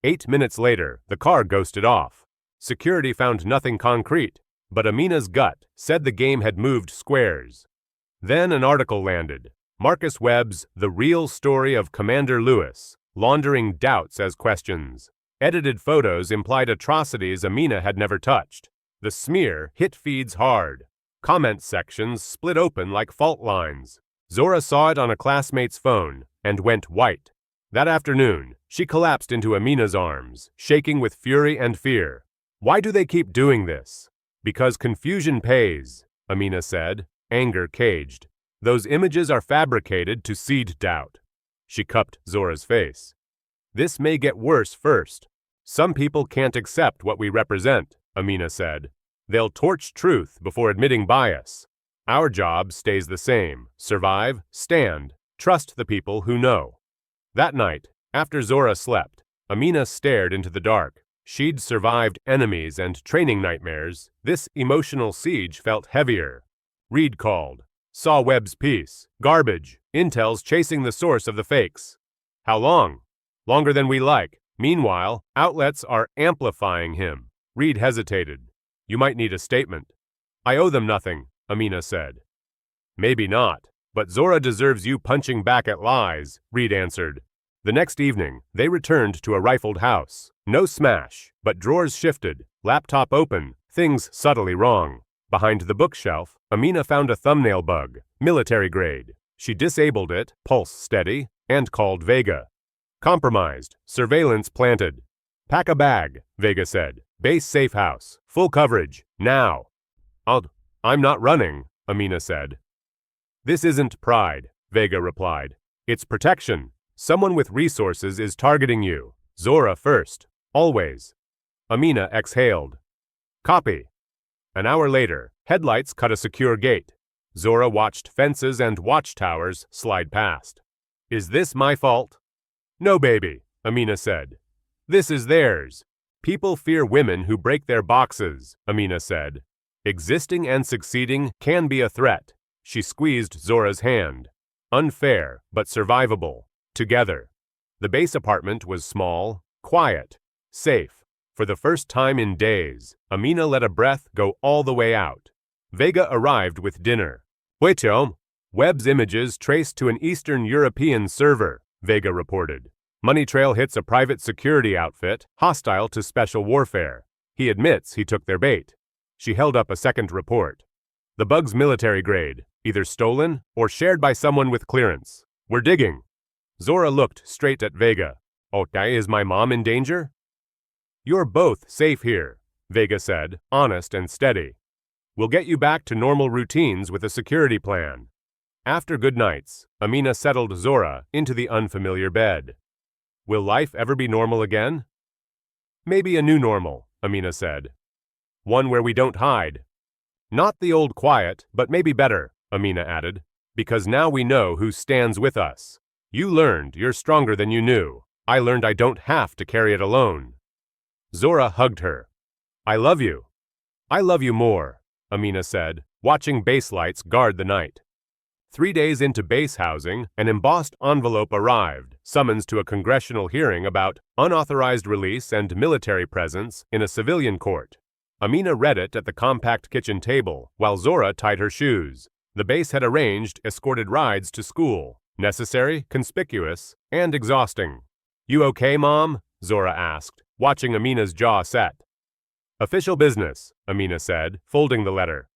8 minutes later, the car ghosted off. Security found nothing concrete, but Amina's gut said the game had moved squares. Then an article landed. Marcus Webb's The Real Story of Commander Lewis, laundering doubts as questions. Edited photos implied atrocities Amina had never touched. The smear hit feeds hard. Comment sections split open like fault lines. Zora saw it on a classmate's phone and went white. That afternoon, she collapsed into Amina's arms, shaking with fury and fear. "Why do they keep doing this?" "Because confusion pays," Amina said, anger caged. "Those images are fabricated to seed doubt." She cupped Zora's face. "This may get worse first. Some people can't accept what we represent," Amina said. "They'll torch truth before admitting bias. Our job stays the same. Survive, stand, trust the people who know." That night, after Zora slept, Amina stared into the dark. She'd survived enemies and training nightmares. This emotional siege felt heavier. Reed called. "Saw Webb's piece. Garbage. Intel's chasing the source of the fakes." "How long?" "Longer than we like. Meanwhile, outlets are amplifying him." Reed hesitated. "You might need a statement." "I owe them nothing," Amina said. "Maybe not, but Zora deserves you punching back at lies," Reed answered. The next evening, they returned to a rifled house. No smash, but drawers shifted, laptop open, things subtly wrong. Behind the bookshelf, Amina found a thumbnail bug, military grade. She disabled it, pulse steady, and called Vega. "Compromised. Surveillance planted." "Pack a bag," Vega said. "Base safe house. Full coverage. Now." I'm not running," Amina said. "This isn't pride," Vega replied. "It's protection. Someone with resources is targeting you. Zora first. Always." Amina exhaled. "Copy." An hour later, headlights cut a secure gate. Zora watched fences and watchtowers slide past. "Is this my fault?" "No, baby," Amina said. "This is theirs. People fear women who break their boxes," Amina said. "Existing and succeeding can be a threat." She squeezed Zora's hand. Unfair, but survivable. Together. The base apartment was small, quiet, safe. For the first time in days, Amina let a breath go all the way out. Vega arrived with dinner. "Huechom." Webb's images traced to an Eastern European server, Vega reported. Money trail hits a private security outfit, hostile to special warfare. He admits he took their bait. She held up a second report. "The bug's military grade, either stolen or shared by someone with clearance. We're digging." Zora looked straight at Vega. Okay, is my mom in danger? You're both safe here, Vega said, honest and steady. We'll get you back to normal routines with a security plan. After good nights, Amina settled Zora into the unfamiliar bed. Will life ever be normal again? Maybe a new normal, Amina said. One where we don't hide. Not the old quiet, but maybe better, Amina added, because now we know who stands with us. You learned you're stronger than you knew. I learned I don't have to carry it alone. Zora hugged her. I love you. I love you more, Amina said, watching base lights guard the night. 3 days into base housing, an embossed envelope arrived, summons to a congressional hearing about unauthorized release and military presence in a civilian court. Amina read it at the compact kitchen table, while Zora tied her shoes. The base had arranged escorted rides to school, necessary, conspicuous, and exhausting. You okay, Mom? Zora asked, watching Amina's jaw set. Official business, Amina said, folding the letter.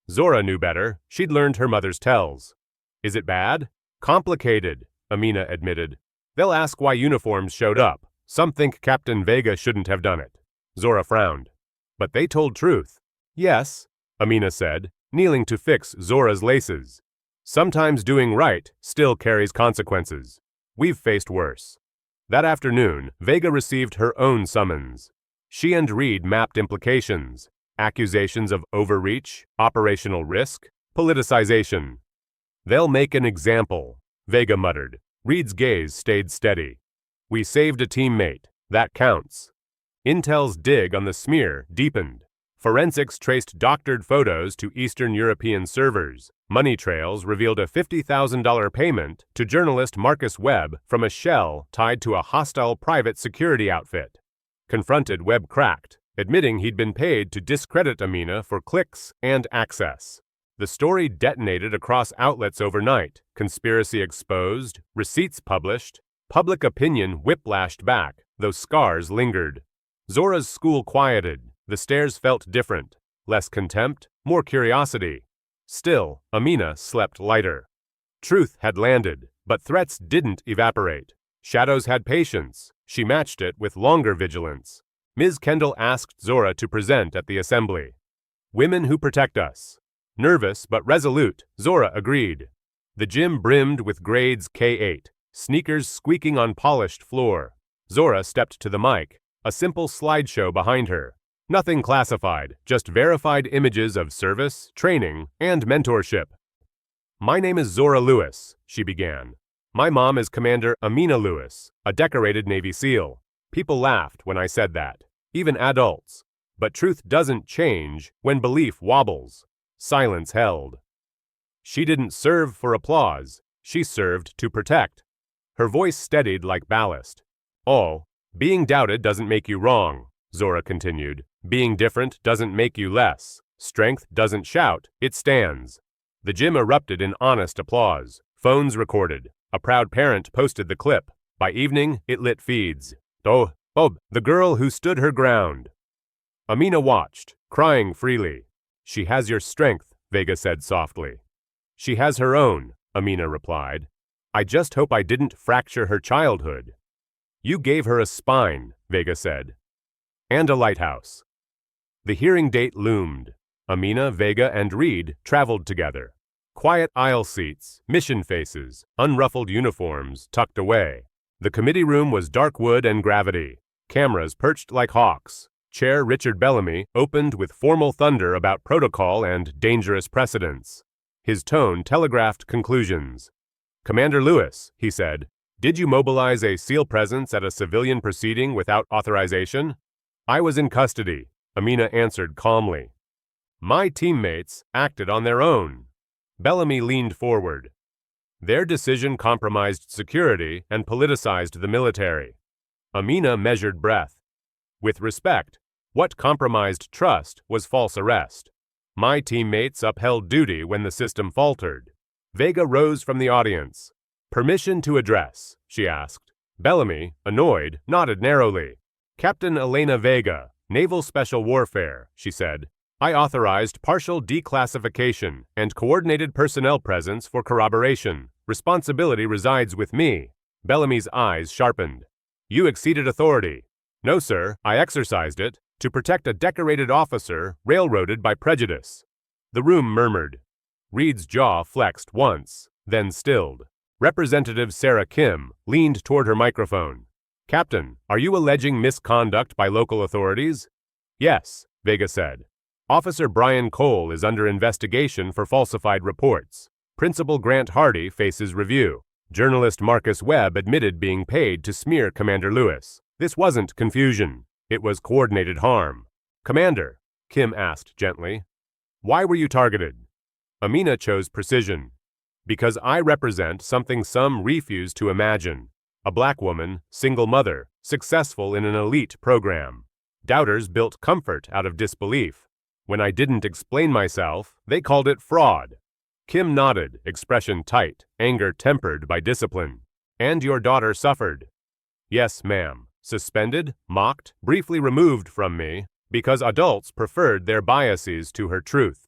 Zora knew better. She'd learned her mother's tells. Is it bad? Complicated, Amina admitted. They'll ask why uniforms showed up. Some think Captain Vega shouldn't have done it. Zora frowned. But they told truth. Yes, Amina said, kneeling to fix Zora's laces. Sometimes doing right still carries consequences. We've faced worse. That afternoon, Vega received her own summons. She and Reed mapped implications, accusations of overreach, operational risk, politicization. They'll make an example, Vega muttered. Reed's gaze stayed steady. We saved a teammate. That counts. Intel's dig on the smear deepened. Forensics traced doctored photos to Eastern European servers. Money trails revealed a $50,000 payment to journalist Marcus Webb from a shell tied to a hostile private security outfit. Confronted, Webb cracked, admitting he'd been paid to discredit Amina for clicks and access. The story detonated across outlets overnight, conspiracy exposed, receipts published, public opinion whiplashed back, though scars lingered. Zora's school quieted. The stares felt different, less contempt, more curiosity. Still, Amina slept lighter. Truth had landed, but threats didn't evaporate. Shadows had patience. She matched it with longer vigilance. Ms. Kendall asked Zora to present at the assembly. Women who protect us. Nervous but resolute, Zora agreed. The gym brimmed with grades K8, sneakers squeaking on polished floor. Zora stepped to the mic, a simple slideshow behind her. Nothing classified, just verified images of service, training, and mentorship. My name is Zora Lewis, she began. My mom is Commander Amina Lewis, a decorated Navy SEAL. People laughed when I said that, even adults. But truth doesn't change when belief wobbles. Silence held. She didn't serve for applause. She served to protect. Her voice steadied like ballast. Oh, being doubted doesn't make you wrong, Zora continued. Being different doesn't make you less. Strength doesn't shout, it stands. The gym erupted in honest applause. Phones recorded. A proud parent posted the clip. By evening, it lit feeds. Oh, the girl who stood her ground. Amina watched, crying freely. She has your strength, Vega said softly. She has her own, Amina replied. I just hope I didn't fracture her childhood. You gave her a spine, Vega said. And a lighthouse. The hearing date loomed. Amina, Vega, and Reed traveled together. Quiet aisle seats, mission faces, unruffled uniforms tucked away. The committee room was dark wood and gravity. Cameras perched like hawks. Chair Richard Bellamy opened with formal thunder about protocol and dangerous precedents. His tone telegraphed conclusions. Commander Lewis, he said, did you mobilize a SEAL presence at a civilian proceeding without authorization? I was in custody, Amina answered calmly. My teammates acted on their own. Bellamy leaned forward. Their decision compromised security and politicized the military. Amina measured breath. With respect, what compromised trust was false arrest. My teammates upheld duty when the system faltered. Vega rose from the audience. Permission to address, she asked. Bellamy, annoyed, nodded narrowly. Captain Elena Vega, Naval Special Warfare, she said. I authorized partial declassification and coordinated personnel presence for corroboration. Responsibility resides with me. Bellamy's eyes sharpened. You exceeded authority. No, sir, I exercised it to protect a decorated officer railroaded by prejudice. The room murmured. Reed's jaw flexed once, then stilled. Representative Sarah Kim leaned toward her microphone. Captain, are you alleging misconduct by local authorities? Yes, Vega said. Officer Brian Cole is under investigation for falsified reports. Principal Grant Hardy faces review. Journalist Marcus Webb admitted being paid to smear Commander Lewis. This wasn't confusion. It was coordinated harm. Commander, Kim asked gently, why were you targeted? Amina chose precision. Because I represent something some refuse to imagine. A black woman, single mother, successful in an elite program. Doubters built comfort out of disbelief. When I didn't explain myself, they called it fraud. Kim nodded, expression tight, anger tempered by discipline. And your daughter suffered. Yes, ma'am. Suspended, mocked, briefly removed from me, because adults preferred their biases to her truth.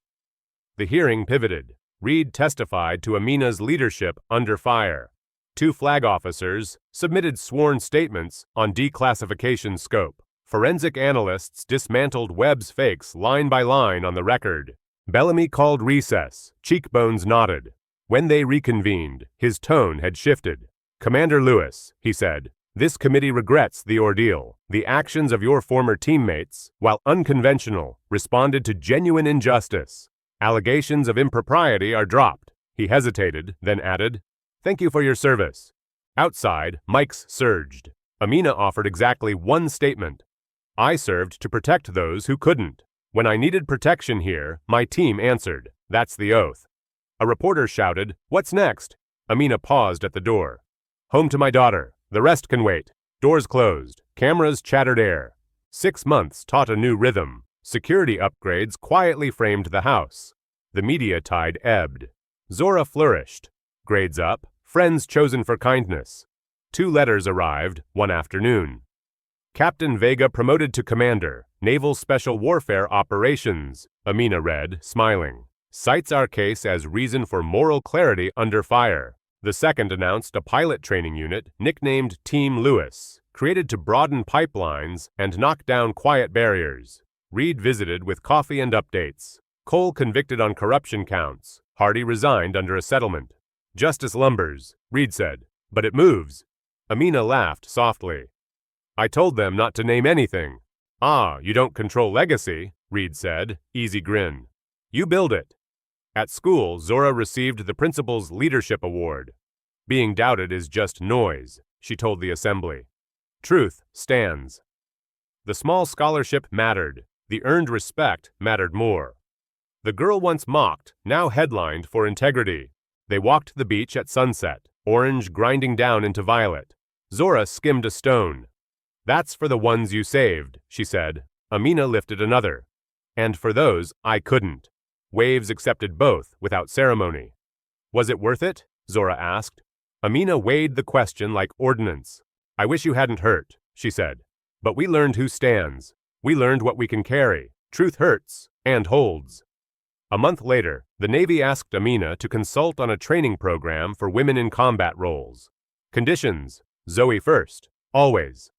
The hearing pivoted. Reed testified to Amina's leadership under fire. 2 flag officers submitted sworn statements on declassification scope. Forensic analysts dismantled Webb's fakes line by line on the record. Bellamy called recess. Cheekbones nodded. When they reconvened, his tone had shifted. Commander Lewis, he said, this committee regrets the ordeal. The actions of your former teammates, while unconventional, responded to genuine injustice. Allegations of impropriety are dropped. He hesitated, then added, thank you for your service. Outside, mics surged. Amina offered exactly one statement. I served to protect those who couldn't. When I needed protection here, my team answered. That's the oath. A reporter shouted, what's next? Amina paused at the door. Home to my daughter. The rest can wait. Doors closed. Cameras chattered air. 6 months taught a new rhythm. Security upgrades quietly framed the house. The media tide ebbed. Zora flourished. Grades up. Friends chosen for kindness. 2 letters arrived one afternoon. Captain Vega promoted to commander. Naval Special Warfare Operations, Amina read, smiling. Cites our case as reason for moral clarity under fire. The second announced a pilot training unit nicknamed Team Lewis, created to broaden pipelines and knock down quiet barriers. Reed visited with coffee and updates. Cole convicted on corruption counts. Hardy resigned under a settlement. Justice lumbers, Reed said, but it moves. Amina laughed softly. I told them not to name anything. Ah, you don't control legacy, Reed said, easy grin. You build it. At school, Zora received the principal's leadership award. Being doubted is just noise, she told the assembly. Truth stands. The small scholarship mattered. The earned respect mattered more. The girl once mocked, now headlined for integrity. They walked the beach at sunset, orange grinding down into violet. Zora skimmed a stone. That's for the ones you saved, she said. Amina lifted another. And for those, I couldn't. Waves accepted both, without ceremony. Was it worth it? Zora asked. Amina weighed the question like ordnance. I wish you hadn't hurt, she said. But we learned who stands. We learned what we can carry. Truth hurts, and holds. A month later, the Navy asked Amina to consult on a training program for women in combat roles. Conditions: Zoe first, always.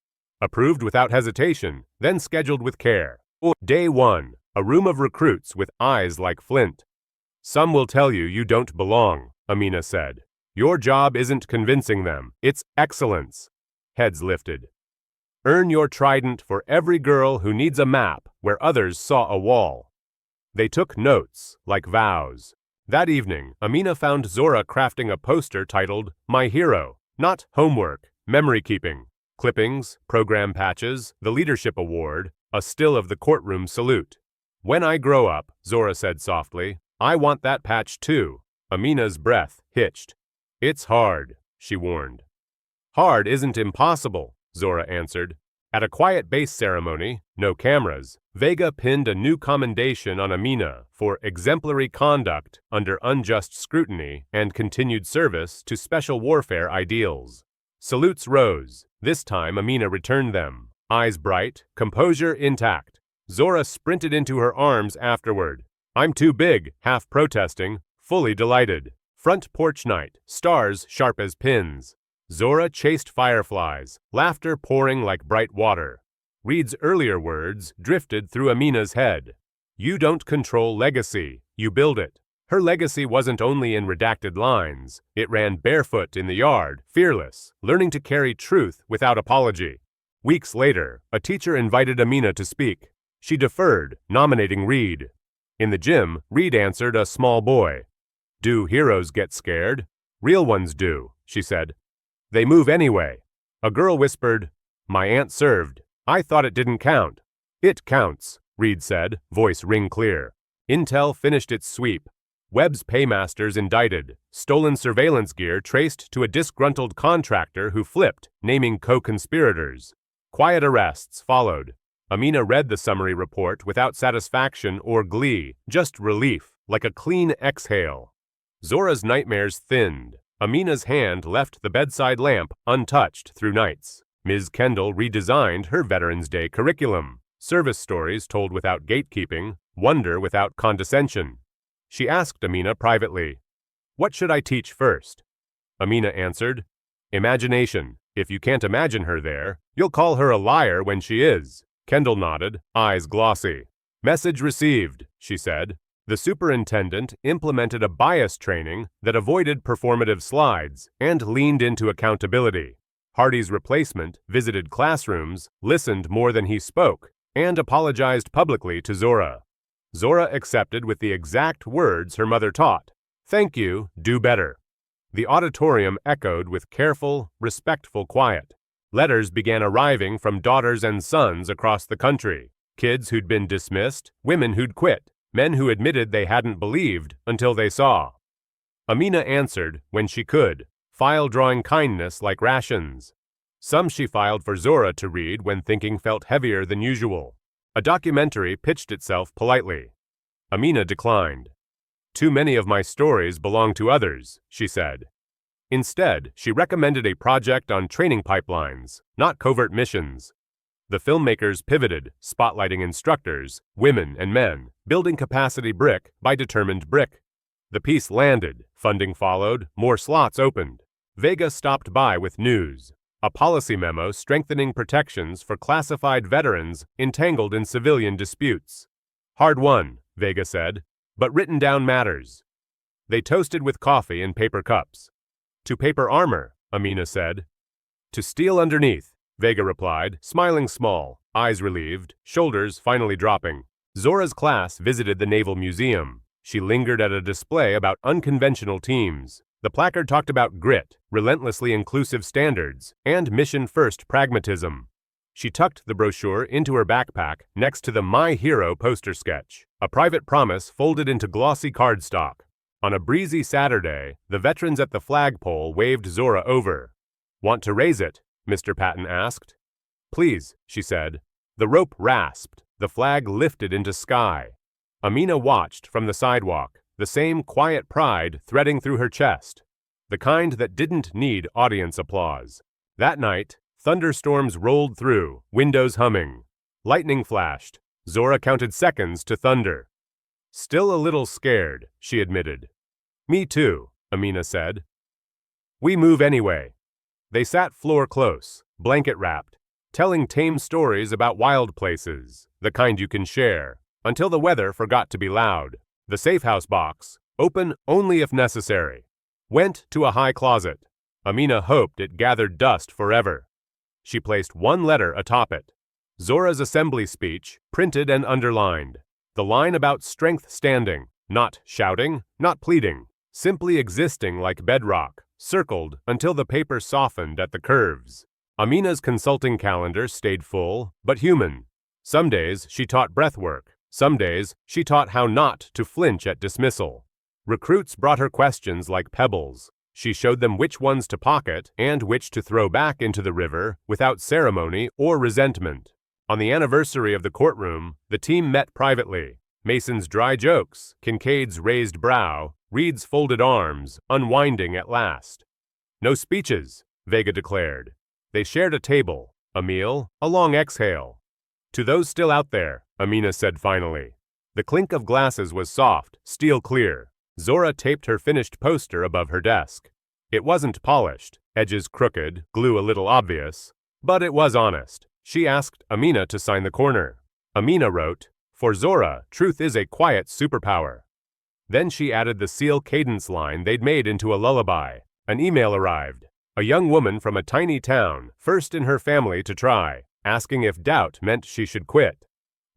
Approved without hesitation, then scheduled with care. Day 1. A room of recruits with eyes like flint. Some will tell you you don't belong, Amina said. Your job isn't convincing them, it's excellence. Heads lifted. Earn your trident for every girl who needs a map where others saw a wall. They took notes, like vows. That evening, Amina found Zora crafting a poster titled, My Hero, not homework, memory keeping. Clippings, program patches, the leadership award, a still of the courtroom salute. When I grow up, Zora said softly, I want that patch too. Amina's breath hitched. It's hard, she warned. Hard isn't impossible, Zora answered. At a quiet base ceremony, no cameras, Vega pinned a new commendation on Amina for exemplary conduct under unjust scrutiny and continued service to special warfare ideals. Salutes rose. This time Amina returned them, eyes bright, composure intact. Zora sprinted into her arms afterward. I'm too big, half protesting, fully delighted. Front porch night, stars sharp as pins. Zora chased fireflies, laughter pouring like bright water. Reed's earlier words drifted through Amina's head. You don't control legacy, you build it. Her legacy wasn't only in redacted lines, it ran barefoot in the yard, fearless, learning to carry truth without apology. Weeks later, a teacher invited Amina to speak. She deferred, nominating Reed. In the gym, Reed answered a small boy. Do heroes get scared? Real ones do, she said. They move anyway. A girl whispered, My aunt served. I thought it didn't count. It counts, Reed said, voice ring clear. Intel finished its sweep. Webb's paymasters indicted. Stolen surveillance gear traced to a disgruntled contractor who flipped, naming co-conspirators. Quiet arrests followed. Amina read the summary report without satisfaction or glee, just relief, like a clean exhale. Zora's nightmares thinned. Amina's hand left the bedside lamp untouched through nights. Ms. Kendall redesigned her Veterans Day curriculum. Service stories told without gatekeeping, wonder without condescension. She asked Amina privately, What should I teach first? Amina answered, Imagination. If you can't imagine her there, you'll call her a liar when she is. Kendall nodded, eyes glossy. Message received, she said. The superintendent implemented a bias training that avoided performative slides and leaned into accountability. Hardy's replacement visited classrooms, listened more than he spoke, and apologized publicly to Zora. Zora accepted with the exact words her mother taught. Thank you, do better. The auditorium echoed with careful, respectful quiet. Letters began arriving from daughters and sons across the country. Kids who'd been dismissed, women who'd quit, men who admitted they hadn't believed until they saw. Amina answered when she could, file drawing kindness like rations. Some she filed for Zora to read when thinking felt heavier than usual. A documentary pitched itself politely. Amina declined. Too many of my stories belong to others, she said. Instead, she recommended a project on training pipelines, not covert missions. The filmmakers pivoted, spotlighting instructors, women and men, building capacity brick by determined brick. The piece landed, funding followed, more slots opened. Vega stopped by with news. A policy memo strengthening protections for classified veterans entangled in civilian disputes. Hard won, Vega said, but written down matters. They toasted with coffee in paper cups. To paper armor, Amina said. To steel underneath, Vega replied, smiling small, eyes relieved, shoulders finally dropping. Zora's class visited the Naval Museum. She lingered at a display about unconventional teams. The placard talked about grit, relentlessly inclusive standards, and mission-first pragmatism. She tucked the brochure into her backpack next to the My Hero poster sketch, a private promise folded into glossy cardstock. On a breezy Saturday, the veterans at the flagpole waved Zora over. Want to raise it? Mr. Patton asked. Please, she said. The rope rasped. The flag lifted into sky. Amina watched from the sidewalk, the same quiet pride threading through her chest, the kind that didn't need audience applause. That night, thunderstorms rolled through, windows humming. Lightning flashed. Zora counted seconds to thunder. Still a little scared, she admitted. Me too, Amina said. We move anyway. They sat floor close, blanket wrapped, telling tame stories about wild places, the kind you can share, until the weather forgot to be loud. The safe house box, open only if necessary, went to a high closet. Amina hoped it gathered dust forever. She placed one letter atop it. Zora's assembly speech, printed and underlined. The line about strength standing, not shouting, not pleading, simply existing like bedrock, circled until the paper softened at the curves. Amina's consulting calendar stayed full, but human. Some days she taught breathwork. Some days, she taught how not to flinch at dismissal. Recruits brought her questions like pebbles. She showed them which ones to pocket and which to throw back into the river without ceremony or resentment. On the anniversary of the courtroom, the team met privately. Mason's dry jokes, Kincaid's raised brow, Reed's folded arms, unwinding at last. No speeches, Vega declared. They shared a table, a meal, a long exhale. To those still out there, Amina said finally. The clink of glasses was soft, steel clear. Zora taped her finished poster above her desk. It wasn't polished, edges crooked, glue a little obvious, but it was honest. She asked Amina to sign the corner. Amina wrote, "For Zora, truth is a quiet superpower." Then she added the seal cadence line they'd made into a lullaby. An email arrived. A young woman from a tiny town, first in her family to try, asking if doubt meant she should quit.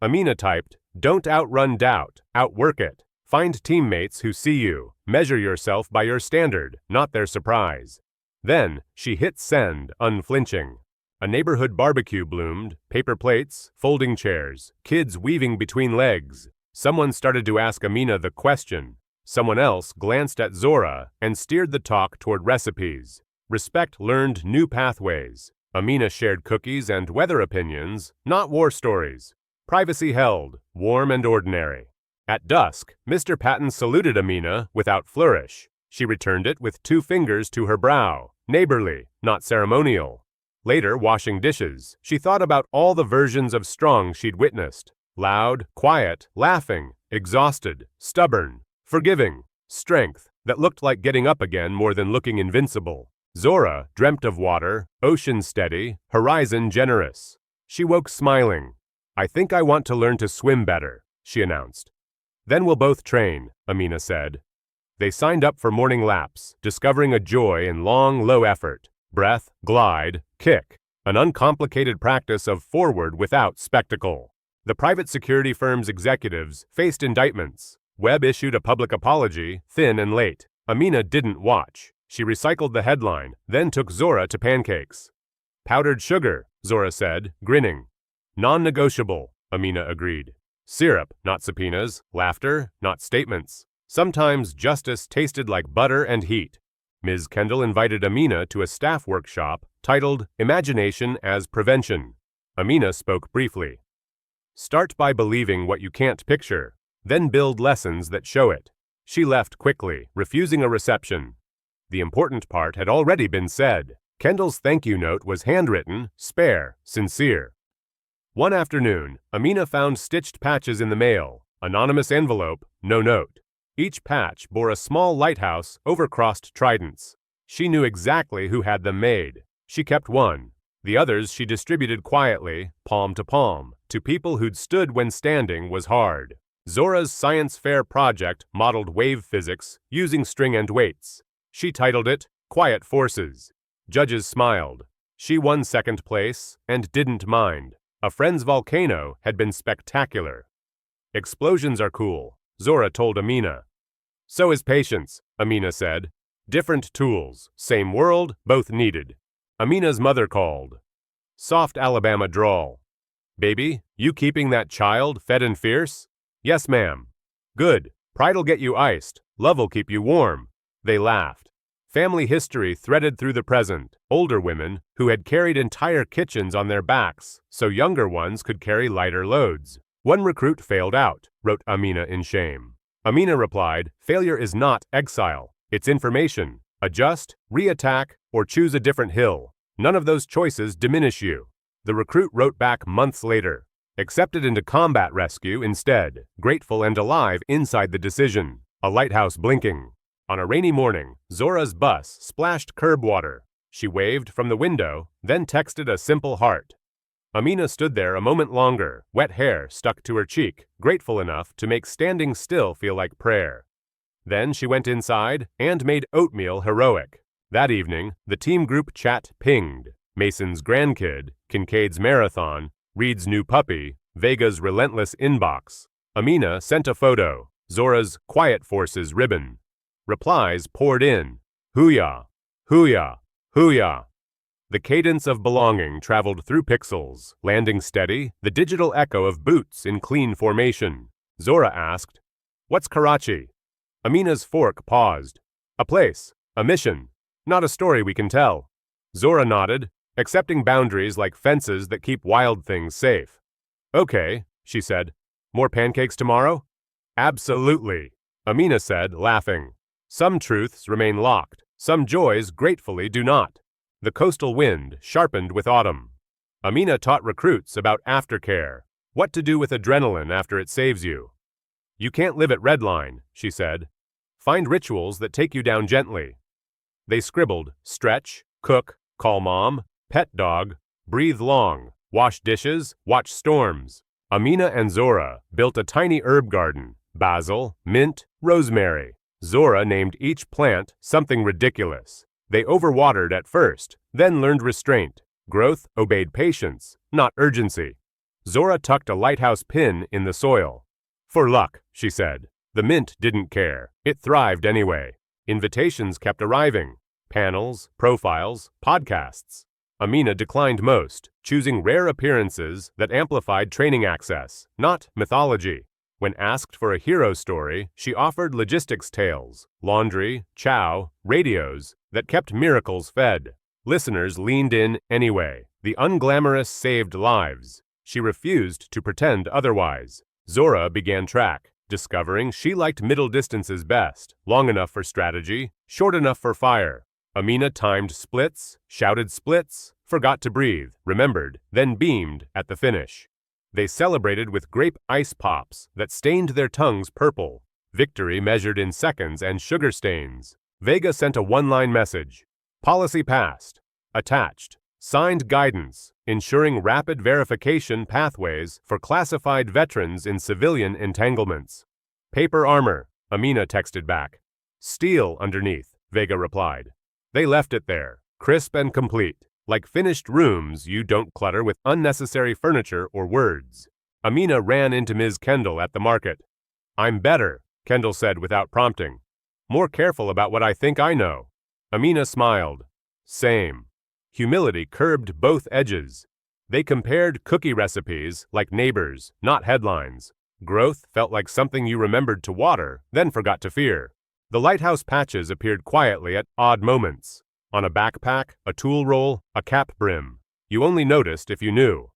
Amina typed, "Don't outrun doubt, outwork it. Find teammates who see you. Measure yourself by your standard, not their surprise." Then she hit send, unflinching. A neighborhood barbecue bloomed, paper plates, folding chairs, kids weaving between legs. Someone started to ask Amina the question. Someone else glanced at Zora and steered the talk toward recipes. Respect learned new pathways. Amina shared cookies and weather opinions, not war stories. Privacy held, warm and ordinary. At dusk, Mr. Patton saluted Amina without flourish. She returned it with 2 fingers to her brow, neighborly, not ceremonial. Later, washing dishes, she thought about all the versions of strong she'd witnessed. Loud, quiet, laughing, exhausted, stubborn, forgiving, strength that looked like getting up again more than looking invincible. Zora dreamt of water, ocean steady, horizon generous. She woke smiling. "I think I want to learn to swim better," she announced. "Then we'll both train," Amina said. They signed up for morning laps, discovering a joy in long, low effort. Breath, glide, kick. An uncomplicated practice of forward without spectacle. The private security firm's executives faced indictments. Webb issued a public apology, thin and late. Amina didn't watch. She recycled the headline, then took Zora to pancakes. "Powdered sugar," Zora said, grinning. "Non-negotiable," Amina agreed. Syrup, not subpoenas. Laughter, not statements. Sometimes justice tasted like butter and heat. Ms. Kendall invited Amina to a staff workshop titled Imagination as Prevention. Amina spoke briefly. "Start by believing what you can't picture, then build lessons that show it." She left quickly, refusing a reception. The important part had already been said. Kendall's thank you note was handwritten, spare, sincere. One afternoon, Amina found stitched patches in the mail. Anonymous envelope, no note. Each patch bore a small lighthouse over crossed tridents. She knew exactly who had them made. She kept one. The others she distributed quietly, palm to people who'd stood when standing was hard. Zora's science fair project modeled wave physics using string and weights. She titled it Quiet Forces. Judges smiled. She won second place and didn't mind. A friend's volcano had been spectacular. "Explosions are cool," Zora told Amina. "So is patience," Amina said. "Different tools, same world, both needed." Amina's mother called. Soft Alabama drawl. "Baby, you keeping that child fed and fierce?" "Yes, ma'am." "Good. Pride'll get you iced. Love'll keep you warm." They laughed. Family history threaded through the present. Older women who had carried entire kitchens on their backs so younger ones could carry lighter loads. "One recruit failed out," wrote Amina in shame. Amina replied, "Failure is not exile. It's information. Adjust, re-attack, or choose a different hill. None of those choices diminish you." The recruit wrote back months later. Accepted into combat rescue instead, grateful and alive inside the decision. A lighthouse blinking. On a rainy morning, Zora's bus splashed curb water. She waved from the window, then texted a simple heart. Amina stood there a moment longer, wet hair stuck to her cheek, grateful enough to make standing still feel like prayer. Then she went inside and made oatmeal heroic. That evening, the team group chat pinged. Mason's grandkid, Kincaid's marathon, Reed's new puppy, Vega's relentless inbox. Amina sent a photo, Zora's Quiet Forces ribbon. Replies poured in. Hooyah! Hooyah! Hooyah! The cadence of belonging traveled through pixels, landing steady, the digital echo of boots in clean formation. Zora asked, "What's Karachi?" Amina's fork paused. "A place, a mission, not a story we can tell." Zora nodded, accepting boundaries like fences that keep wild things safe. "Okay," she said. "More pancakes tomorrow?" "Absolutely," Amina said, laughing. Some truths remain locked, some joys gratefully do not. The coastal wind sharpened with autumn. Amina taught recruits about aftercare, what to do with adrenaline after it saves you. "You can't live at redline," she said. "Find rituals that take you down gently." They scribbled, stretch, cook, call mom, pet dog, breathe long, wash dishes, watch storms. Amina and Zora built a tiny herb garden, basil, mint, rosemary. Zora named each plant something ridiculous. They overwatered at first, then learned restraint. Growth obeyed patience, not urgency. Zora tucked a lighthouse pin in the soil. For luck, she said. The mint didn't care. It thrived anyway. Invitations kept arriving. Panels, profiles, podcasts. Amina declined most, choosing rare appearances that amplified training access, not mythology. When asked for a hero story, she offered logistics tales, laundry, chow, radios that kept miracles fed. Listeners leaned in anyway. The unglamorous saved lives. She refused to pretend otherwise. Zora began track, discovering she liked middle distances best, long enough for strategy, short enough for fire. Amina timed splits, shouted splits, forgot to breathe, remembered, then beamed at the finish. They celebrated with grape ice pops that stained their tongues purple. Victory measured in seconds and sugar stains. Vega sent a one-line message. Policy passed. Attached. Signed guidance, ensuring rapid verification pathways for classified veterans in civilian entanglements. Paper armor, Amina texted back. Steel underneath, Vega replied. They left it there, crisp and complete. Like finished rooms, you don't clutter with unnecessary furniture or words. Amina ran into Ms. Kendall at the market. I'm better, Kendall said without prompting. More careful about what I think I know. Amina smiled. Same. Humility curbed both edges. They compared cookie recipes like neighbors, not headlines. Growth felt like something you remembered to water, then forgot to fear. The lighthouse patches appeared quietly at odd moments. On a backpack, a tool roll, a cap brim. You only noticed if you knew.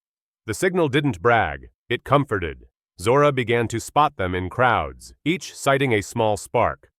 The signal didn't brag, it comforted. Zora began to spot them in crowds, each citing a small spark.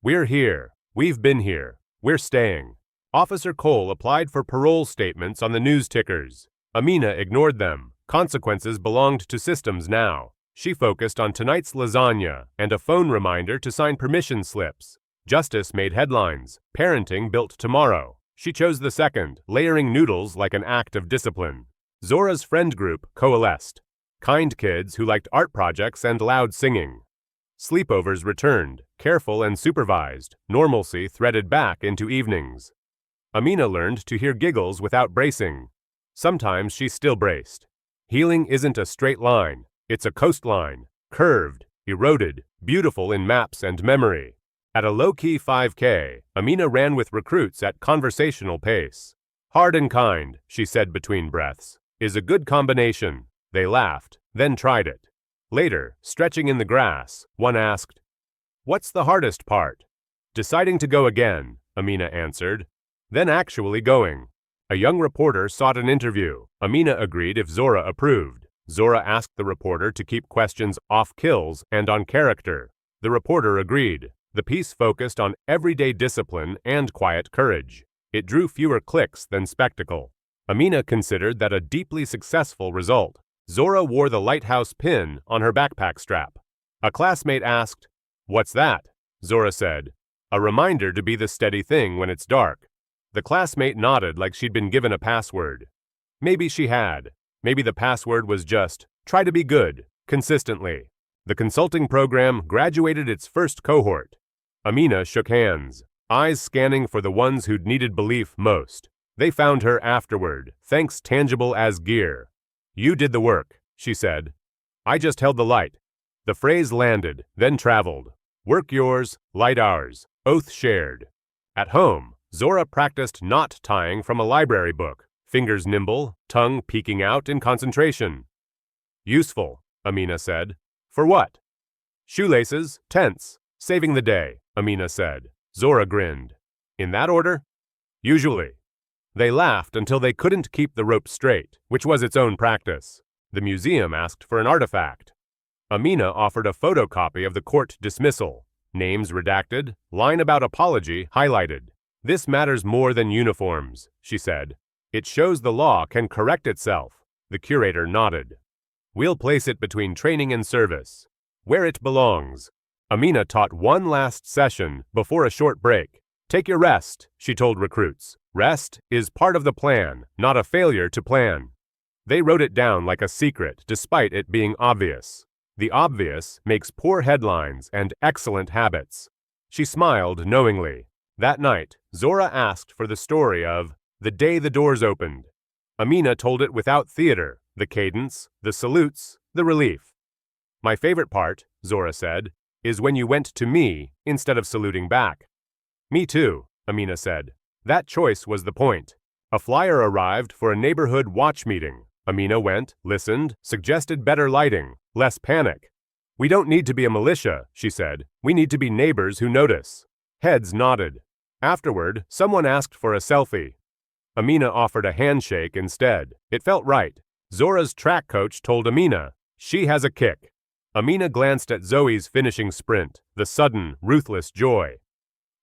We're here. We've been here. We're staying. Officer Cole applied for parole statements on the news tickers. Amina ignored them. Consequences belonged to systems now. She focused on tonight's lasagna and a phone reminder to sign permission slips. Justice made headlines. Parenting built tomorrow. She chose the second, layering noodles like an act of discipline. Zora's friend group coalesced. Kind kids who liked art projects and loud singing. Sleepovers returned, careful and supervised. Normalcy threaded back into evenings. Amina learned to hear giggles without bracing. Sometimes she still braced. Healing isn't a straight line. It's a coastline. Curved, eroded, beautiful in maps and memory. At a low-key 5K, Amina ran with recruits at conversational pace. Hard and kind, she said between breaths, is a good combination. They laughed, then tried it. Later, stretching in the grass, one asked, "What's the hardest part?" "Deciding to go again," Amina answered. Then actually going. A young reporter sought an interview. Amina agreed if Zora approved. Zora asked the reporter to keep questions off kills and on character. The reporter agreed. The piece focused on everyday discipline and quiet courage. It drew fewer clicks than spectacle. Amina considered that a deeply successful result. Zora wore the lighthouse pin on her backpack strap. A classmate asked, "What's that?" Zora said, "A reminder to be the steady thing when it's dark." The classmate nodded like she'd been given a password. Maybe she had. Maybe the password was just, try to be good, consistently. The consulting program graduated its first cohort. Amina shook hands, eyes scanning for the ones who'd needed belief most. They found her afterward, thanks tangible as gear. "You did the work," she said. "I just held the light." The phrase landed, then traveled. Work yours, light ours, oath shared. At home, Zora practiced knot tying from a library book, fingers nimble, tongue peeking out in concentration. "Useful," Amina said. "For what?" "Shoelaces, tents, saving the day," Amina said. Zora grinned. "In that order?" "Usually." They laughed until they couldn't keep the rope straight, which was its own practice. The museum asked for an artifact. Amina offered a photocopy of the court dismissal. Names redacted, line about apology highlighted. "This matters more than uniforms," she said. "It shows the law can correct itself." The curator nodded. "We'll place it between training and service, where it belongs." Amina taught one last session before a short break. Take your rest, she told recruits. Rest is part of the plan, not a failure to plan. They wrote it down like a secret, despite it being obvious. The obvious makes poor headlines and excellent habits. She smiled knowingly. That night, Zora asked for the story of the day the doors opened. Amina told it without theater, the cadence, the salutes, the relief. My favorite part, Zora said, is when you went to me instead of saluting back. Me too, Amina said. That choice was the point. A flyer arrived for a neighborhood watch meeting. Amina went, listened, suggested better lighting, less panic. We don't need to be a militia, she said. We need to be neighbors who notice. Heads nodded. Afterward, someone asked for a selfie. Amina offered a handshake instead. It felt right. Zora's track coach told Amina, she has a kick. Amina glanced at Zoe's finishing sprint, the sudden, ruthless joy.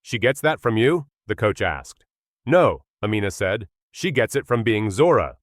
She gets that from you? The coach asked. No, Amina said. She gets it from being Zora.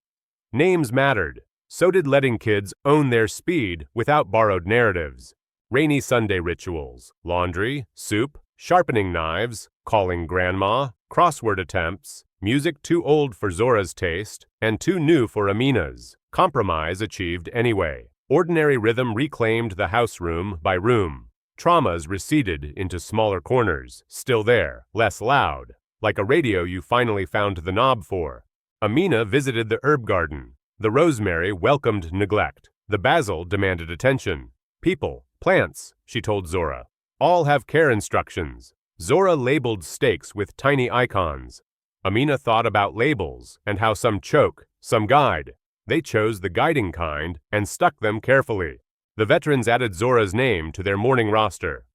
Names mattered. So did letting kids own their speed without borrowed narratives. Rainy Sunday rituals, laundry, soup, sharpening knives, calling grandma, crossword attempts, music too old for Zora's taste and too new for Amina's. Compromise achieved anyway. Ordinary rhythm reclaimed the house room by room. Traumas receded into smaller corners, still there, less loud, like a radio you finally found the knob for. Amina visited the herb garden. The rosemary welcomed neglect. The basil demanded attention. People, plants, she told Zora, all have care instructions. Zora labeled steaks with tiny icons. Amina thought about labels and how some choke, some guide. They chose the guiding kind and stuck them carefully. The veterans added Zora's name to their morning roster.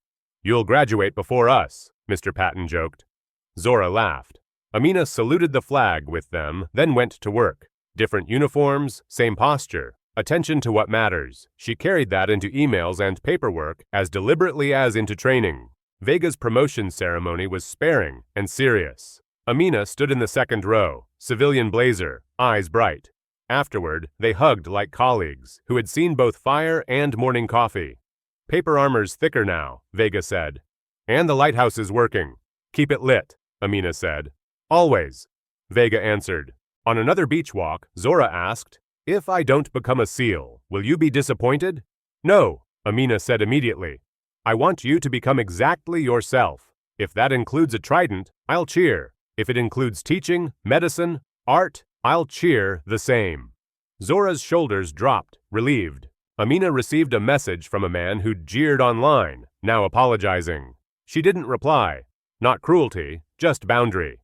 You'll graduate before us, Mr. Patton joked. Zora laughed. Amina saluted the flag with them, then went to work. Different uniforms, same posture. Attention to what matters. She carried that into emails and paperwork as deliberately as into training. Vega's promotion ceremony was sparing and serious. Amina stood in the second row, civilian blazer, eyes bright. Afterward, they hugged like colleagues who had seen both fire and morning coffee. Paper armor's thicker now, Vega said. And the lighthouse is working. Keep it lit, Amina said. Always, Vega answered. On another beach walk, Zora asked, if I don't become a SEAL, will you be disappointed? No, Amina said immediately. I want you to become exactly yourself. If that includes a trident, I'll cheer. If it includes teaching, medicine, art, I'll cheer the same. Zora's shoulders dropped, relieved. Amina received a message from a man who'd jeered online, now apologizing. She didn't reply. Not cruelty, just boundary.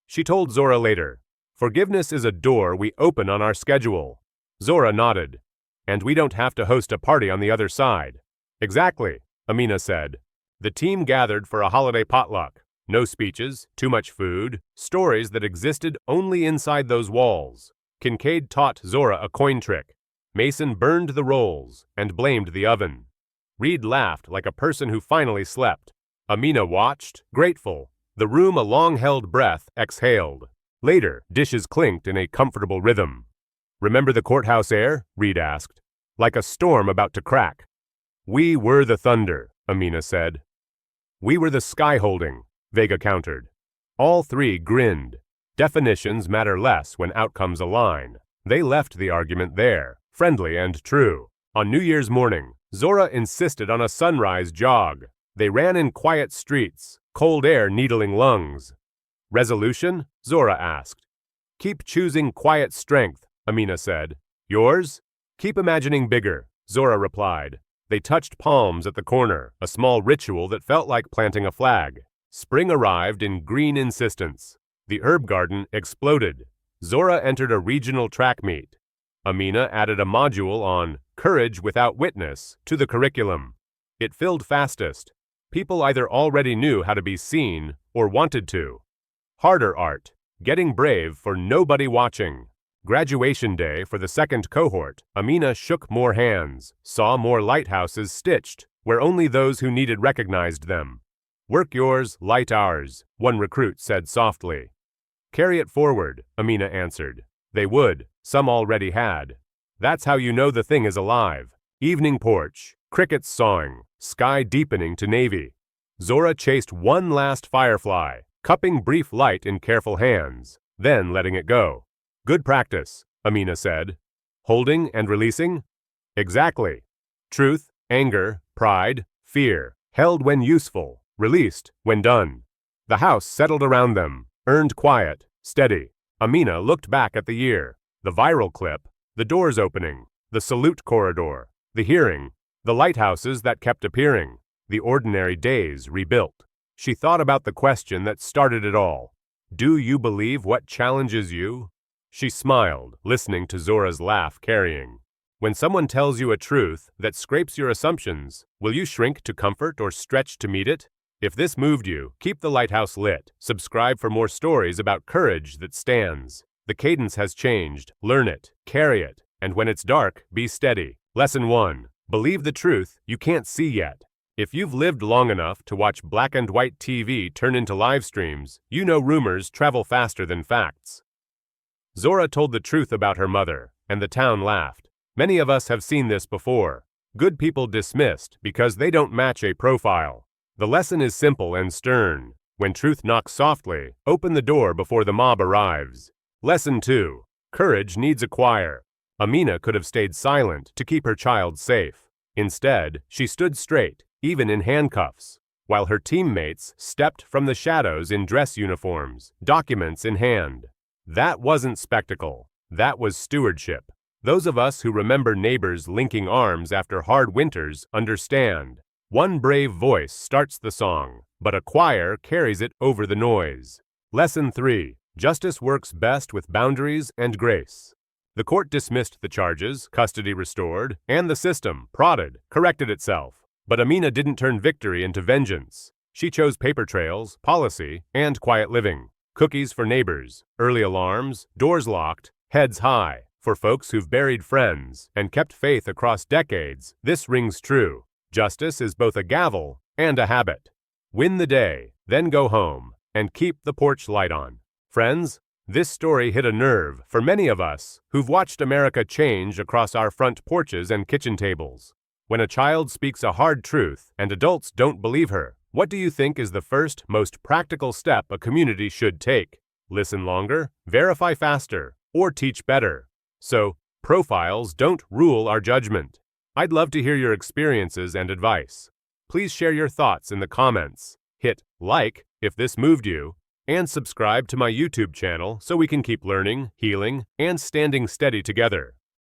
She told Zora later, forgiveness is a door we open on our schedule. Zora nodded. And we don't have to host a party on the other side. Exactly, Amina said. The team gathered for a holiday potluck. No speeches, too much food, stories that existed only inside those walls. Kincaid taught Zora a coin trick. Mason burned the rolls and blamed the oven. Reed laughed like a person who finally slept. Amina watched, grateful. The room a long-held breath exhaled. Later, dishes clinked in a comfortable rhythm. Remember the courthouse air? Reed asked. Like a storm about to crack. We were the thunder, Amina said. We were the sky-holding, Vega countered. All three grinned. Definitions matter less when outcomes align. They left the argument there, friendly and true. On New Year's morning, Zora insisted on a sunrise jog. They ran in quiet streets, cold air needling lungs. Resolution? Zora asked. Keep choosing quiet strength, Amina said. Yours? Keep imagining bigger, Zora replied. They touched palms at the corner, a small ritual that felt like planting a flag. Spring arrived in green insistence. The herb garden exploded. Zora entered a regional track meet. Amina added a module on courage without witness to the curriculum. It filled fastest. People either already knew how to be seen or wanted to. Harder art, getting brave for nobody watching. Graduation day for the second cohort, Amina shook more hands, saw more lighthouses stitched where only those who needed recognized them. Work yours, light ours, one recruit said softly. Carry it forward, Amina answered. They would, some already had. That's how you know the thing is alive. Evening porch, crickets sawing, sky deepening to navy. Zora chased one last firefly, cupping brief light in careful hands, then letting it go. Good practice, Amina said. Holding and releasing? Exactly. Truth, anger, pride, fear, held when useful, released when done. The house settled around them, earned quiet, steady. Amina looked back at the year, the viral clip, the doors opening, the salute corridor, the hearing, the lighthouses that kept appearing, the ordinary days rebuilt. She thought about the question that started it all. Do you believe what challenges you? She smiled, listening to Zora's laugh carrying. When someone tells you a truth that scrapes your assumptions, will you shrink to comfort or stretch to meet it? If this moved you, keep the lighthouse lit. Subscribe for more stories about courage that stands. The cadence has changed. Learn it, carry it, and when it's dark, be steady. Lesson 1. Believe the truth you can't see yet. If you've lived long enough to watch black and white TV turn into live streams, you know rumors travel faster than facts. Zora told the truth about her mother, and the town laughed. Many of us have seen this before. Good people dismissed because they don't match a profile. The lesson is simple and stern. When truth knocks softly, open the door before the mob arrives. Lesson 2. Courage needs a choir. Amina could have stayed silent to keep her child safe. Instead, she stood straight, even in handcuffs, while her teammates stepped from the shadows in dress uniforms, documents in hand. That wasn't spectacle. That was stewardship. Those of us who remember neighbors linking arms after hard winters understand. One brave voice starts the song, but a choir carries it over the noise. Lesson 3. Justice works best with boundaries and grace. The court dismissed the charges, custody restored, and the system, prodded, corrected itself. But Amina didn't turn victory into vengeance. She chose paper trails, policy, and quiet living. Cookies for neighbors, early alarms, doors locked, heads high. For folks who've buried friends and kept faith across decades, this rings true. Justice is both a gavel and a habit. Win the day, then go home, and keep the porch light on. Friends, this story hit a nerve for many of us who've watched America change across our front porches and kitchen tables. When a child speaks a hard truth and adults don't believe her, what do you think is the first, most practical step a community should take? Listen longer, verify faster, or teach better. So, profiles don't rule our judgment. I'd love to hear your experiences and advice. Please share your thoughts in the comments. Hit like if this moved you, and subscribe to my YouTube channel so we can keep learning, healing, and standing steady together.